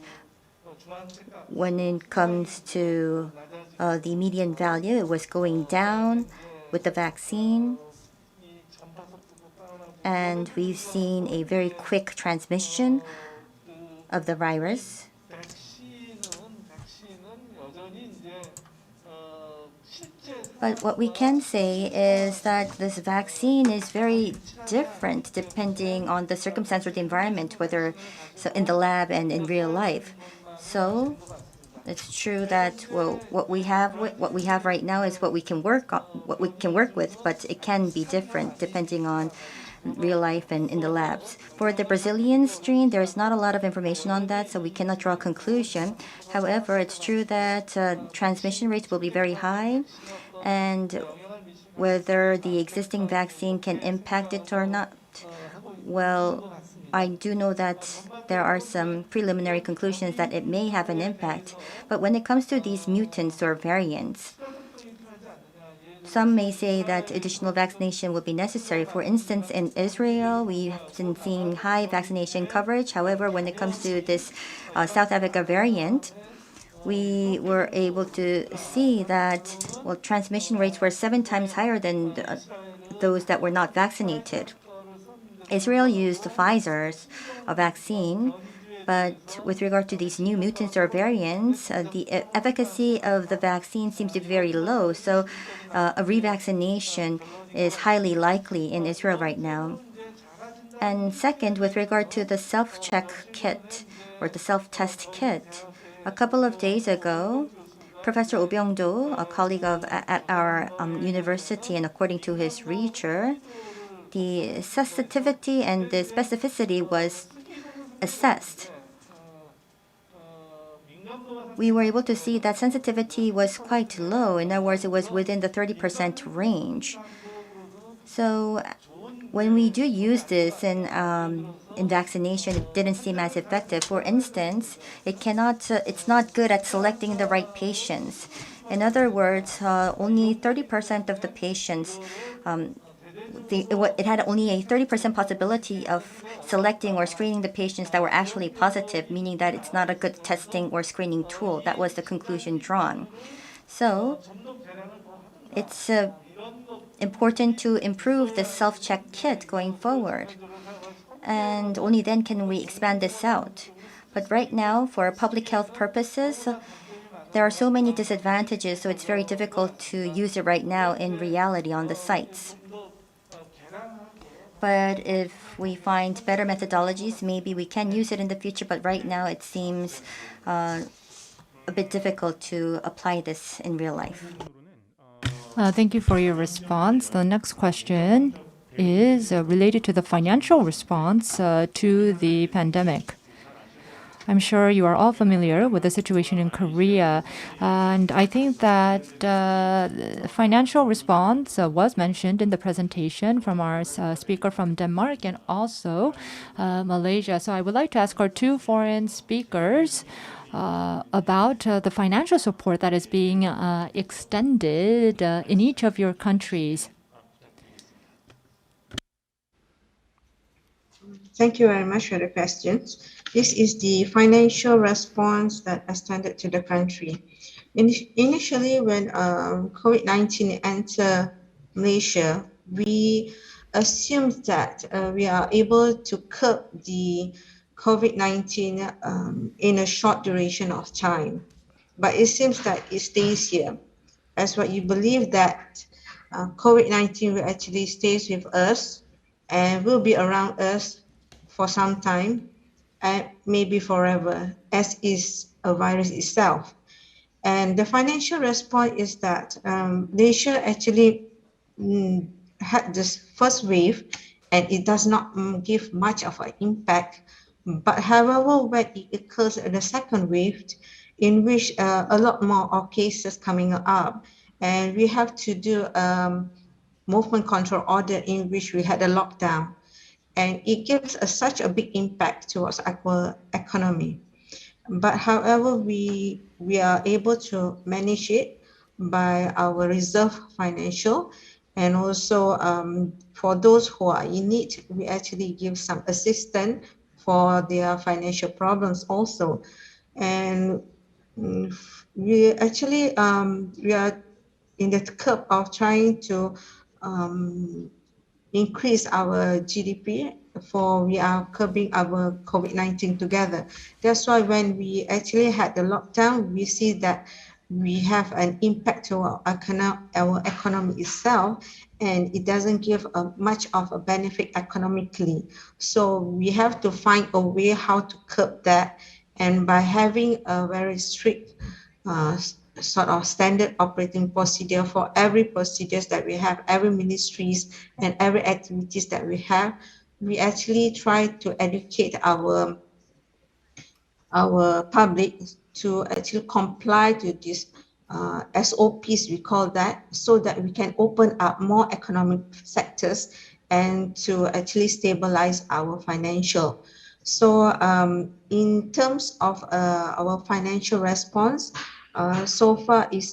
when it comes to the median value, it was going down with the vaccine. And we've seen a very quick transmission of the virus. But what we can say is that this vaccine is very different depending on the circumstance or the environment, whether so in the lab and in real life. So it's true that what we have right now is what we can work with, but it can be different depending on real life and in the labs. For the Brazilian strain, there is not a lot of information on that, so we cannot draw a conclusion. However, it's true that transmission rates will be very high, and whether the existing vaccine can impact it or not, well, I do know that there are some preliminary conclusions that it may have an impact. But when it comes to these mutants or variants, some may say that additional vaccination will be necessary. For instance, in Israel, we've been seeing high vaccination coverage. However, when it comes to this South Africa variant, we were able to see that transmission rates were 7 times higher than those that were not vaccinated. Israel used Pfizer's vaccine, But with regard to these new mutants or variants, the efficacy of the vaccine seems to be very low. So a revaccination is highly likely in Israel right now. And second, with regard to the self-check kit or the self-test kit, a couple of days ago, Professor Oh Byung-do, a colleague at our university, and according to his research, the sensitivity and the specificity was assessed. We were able to see that sensitivity was quite low. In other words, it was within the 30% range. So when we do use this in vaccination, it didn't seem as effective. For instance, it's not good at selecting the right patients. In other words, only 30% of the patients, it had only a 30% possibility of selecting or screening the patients that were actually positive, meaning that it's not a good testing or screening tool. That was the conclusion drawn. So it's important to improve the self-check kit going forward. And only then can we expand this out. But right now, for public health purposes, there are so many disadvantages, so it's very difficult to use it right now in reality on the sites. But if we find better methodologies, maybe we can use it in the future, but right now it seems a bit difficult to apply this in real life. Thank you for your response. The next question is related to the financial response to the pandemic. I'm sure you are all familiar with the situation in Korea, and I think that financial response was mentioned in the presentation from our speaker from Denmark and also Malaysia. So I would like to ask our two foreign speakers about the financial support that is being extended in each of your countries. Thank you very much for the questions. This is the financial response that extended to the country. Initially, when COVID-19 entered Malaysia, we assumed that we are able to curb the COVID-19 in a short duration of time. But it seems that it stays here. As what you believe that COVID-19 will actually stays with us and will be around us for some time, and maybe forever, as is a virus itself. And the financial response is that Malaysia actually had this first wave, and it does not give much of an impact. But however, when it occurs in the second wave, in which a lot more of cases coming up, and we have to do movement control order in which we had a lockdown. And it gives such a big impact towards our economy. But however, we are able to manage it by our reserve financial, and also for those who are in need, we actually give some assistance for their financial problems also. And we actually we are in the curve of trying to increase our GDP, for we are curbing our COVID-19 together. That's why when we actually had the lockdown, we see that we have an impact to our economy itself, and it doesn't give much of a benefit economically. So we have to find a way how to curb that, and by having a very strict sort of standard operating procedure for every procedures that we have, every ministries and every activities that we have, we actually try to educate our public to actually comply to this SOPs, we call that, so that we can open up more economic sectors and to actually stabilize our financial. So in terms of our financial response, so far is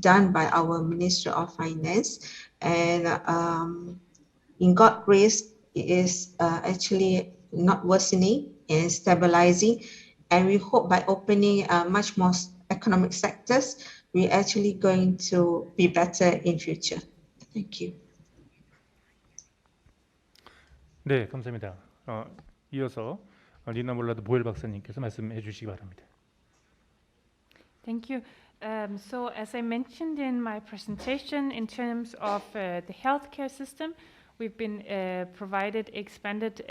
done by our Ministry of Finance, and in God's grace, it is actually not worsening and stabilizing. And we hope by opening much more economic sectors, we're actually going to be better in future. Thank you. 네, 감사합니다. 이어서 리나 몰라도 보엘 박사님께서 말씀해 주시기 바랍니다. Thank you. So as I mentioned in my presentation, in terms of the healthcare system, we've been provided expanded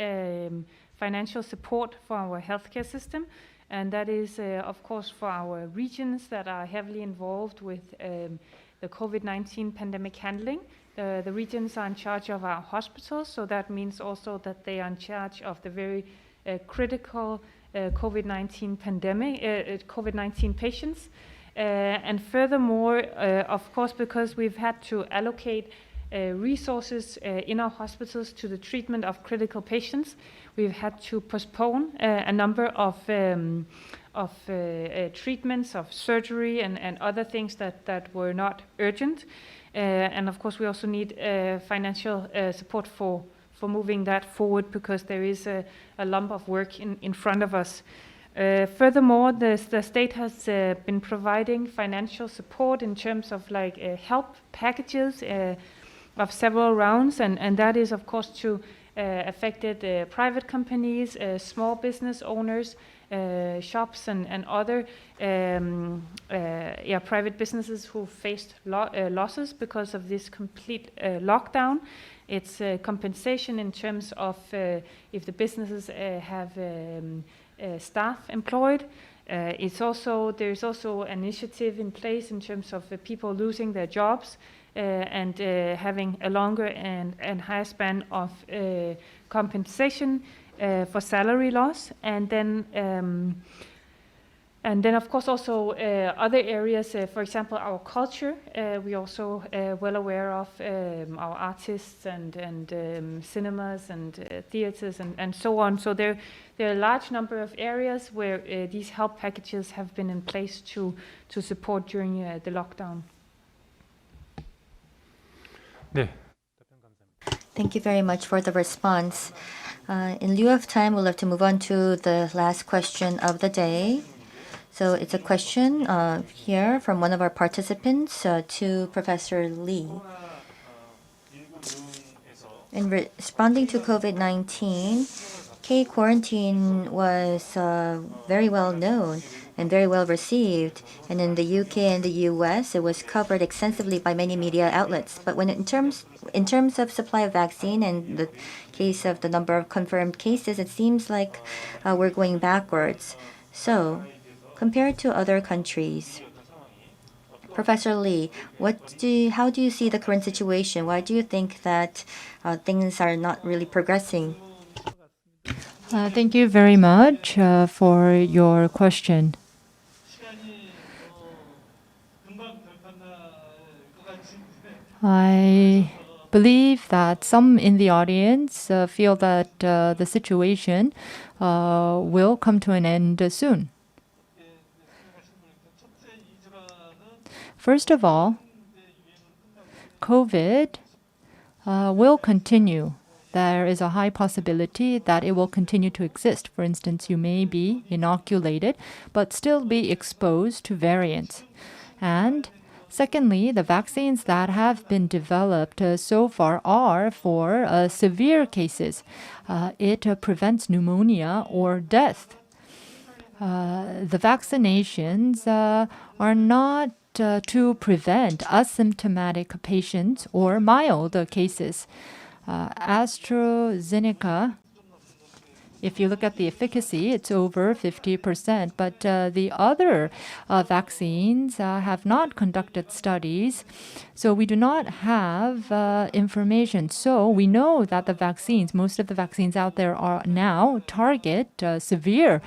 financial support for our healthcare system, and that is, of course, for our regions that are heavily involved with the COVID-19 pandemic handling. The regions are in charge of our hospitals, so that means also that they are in charge of the very critical COVID-19 pandemic, COVID-19 patients. And furthermore, of course, because we've had to allocate resources in our hospitals to the treatment of critical patients, we've had to postpone a number of treatments, of surgery and other things that were not urgent. And of course, we also need financial support for moving that forward, because there is a lump of work in front of us. Furthermore, the state has been providing financial support in terms of help packages of several rounds, and that is of course to affected private companies, small business owners, shops and other private businesses who faced losses because of this complete lockdown. It's compensation in terms of if the businesses have staff employed. There's also an initiative in place in terms of people losing their jobs and having a longer and higher span of compensation for salary loss, and then of course also other areas, for example our culture. We also well aware of our artists and cinemas and theaters and so on. So there are a large number of areas where these help packages have been in place to support during the lockdown. 네. Thank you very much for the response. In lieu of time, we'll have to move on to the last question of the day. So it's a question here from one of our participants to Professor Lee. In responding to COVID-19, K-quarantine was very well known and very well received. And in the UK and the US, it was covered extensively by many media outlets. But when in terms of supply of vaccine and the case of the number of confirmed cases, it seems like we're going backwards. So, compared to other countries, Professor Lee, how do you see the current situation? Why do you think that things are not really progressing? Thank you very much for your question. I believe that some in the audience feel that the situation will come to an end soon. First of all, COVID will continue. There is a high possibility that it will continue to exist. For instance, you may be inoculated, but still be exposed to variants. And secondly, the vaccines that have been developed so far are for severe cases. It prevents pneumonia or death. The vaccinations are not to prevent asymptomatic patients or mild cases. AstraZeneca, if you look at the efficacy, it's over 50%, but the other vaccines have not conducted studies, so we do not have information. So we know that most of the vaccines out there are now target severe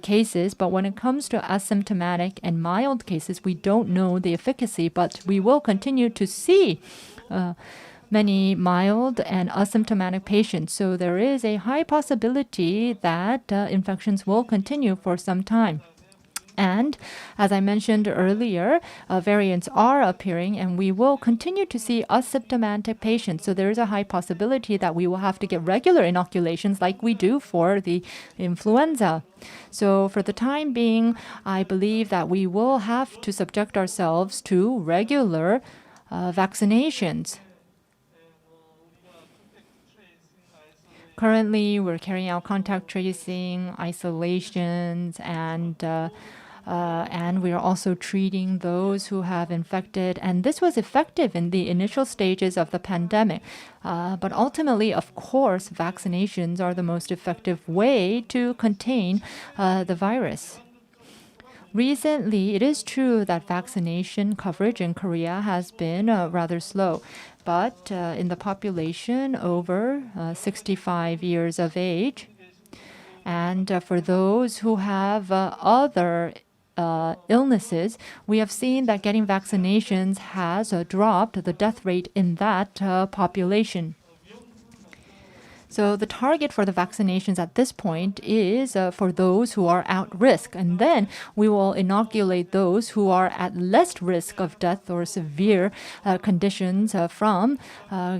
cases, but when it comes to asymptomatic and mild cases, we don't know the efficacy, but we will continue to see many mild and asymptomatic patients. So there is a high possibility that infections will continue for some time. And as I mentioned earlier, variants are appearing and we will continue to see asymptomatic patients. So there is a high possibility that we will have to get regular inoculations like we do for the influenza. So for the time being, I believe that we will have to subject ourselves to regular vaccinations. Currently, we're carrying out contact tracing, isolations, and we are also treating those who have infected. And this was effective in the initial stages of the pandemic. But ultimately, of course, vaccinations are the most effective way to contain the virus. Recently, it is true that vaccination coverage in Korea has been rather slow. But in the population over 65 years of age, and for those who have other illnesses, we have seen that getting vaccinations has dropped the death rate in that population. So the target for the vaccinations at this point is for those who are at risk. And then we will inoculate those who are at less risk of death or severe conditions from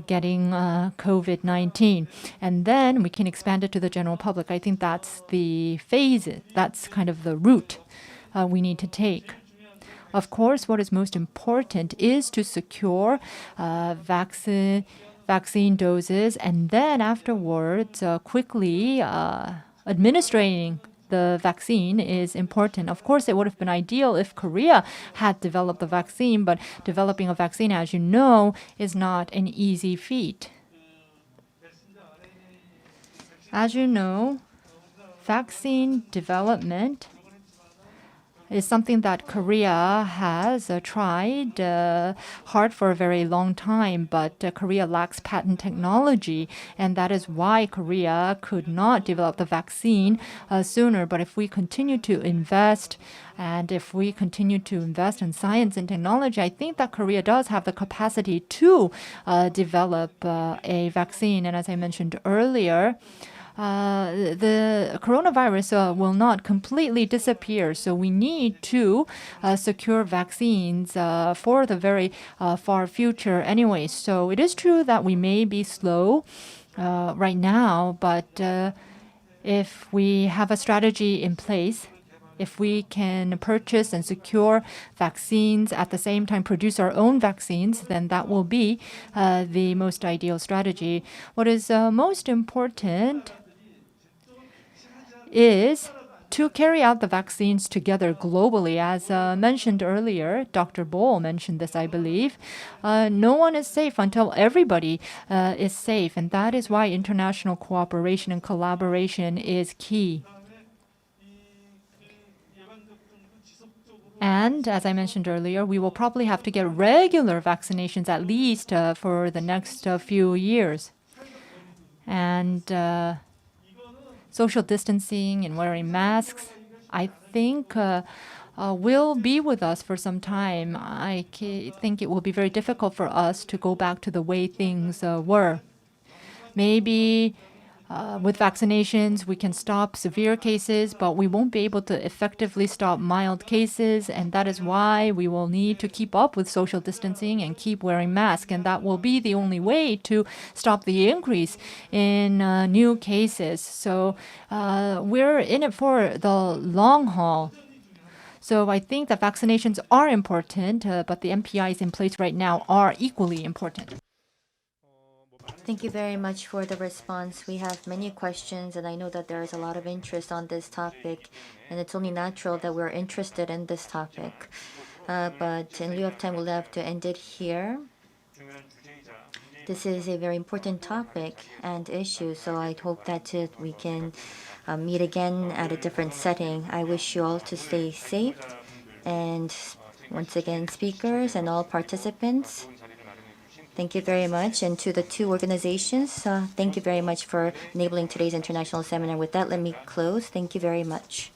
getting COVID-19. And then we can expand it to the general public. I think that's the phase, that's kind of the route we need to take. Of course, what is most important is to secure vaccine doses, and then afterwards quickly administering the vaccine is important. Of course, it would have been ideal if Korea had developed the vaccine, but developing a vaccine, as you know, is not an easy feat. As you know, vaccine development is something that Korea has tried hard for a very long time, but Korea lacks patent technology, and that is why Korea could not develop the vaccine sooner. But if we continue to invest, and if we continue to invest in science and technology, I think that Korea does have the capacity to develop a vaccine. And as I mentioned earlier, the coronavirus will not completely disappear. So we need to secure vaccines for the very far future anyway. So it is true that we may be slow right now, but if we have a strategy in place, if we can purchase and secure vaccines at the same time produce our own vaccines, then that will be the most ideal strategy. What is most important is to carry out the vaccines together globally. As mentioned earlier, Dr. Bohl mentioned this, I believe. No one is safe until everybody is safe, and that is why international cooperation and collaboration is key. And as I mentioned earlier, we will probably have to get regular vaccinations at least for the next few years. And social distancing and wearing masks, I think, will be with us for some time. I think it will be very difficult for us to go back to the way things were. Maybe with vaccinations, we can stop severe cases, but we won't be able to effectively stop mild cases. And that is why we will need to keep up with social distancing and keep wearing masks. And that will be the only way to stop the increase in new cases. So we're in it for the long haul. So I think that vaccinations are important, but the MPIs in place right now are equally important. Thank you very much for the response. We have many questions, and I know that there is a lot of interest on this topic, and it's only natural that we're interested in this topic. But in lieu of time, we'll have to end it here. This is a very important topic and issue, so I hope that we can meet again at a different setting. I wish you all to stay safe, and once again, speakers and all participants, thank you very much. And to the two organizations, thank you very much for enabling today's international seminar. With that, let me close. Thank you very much.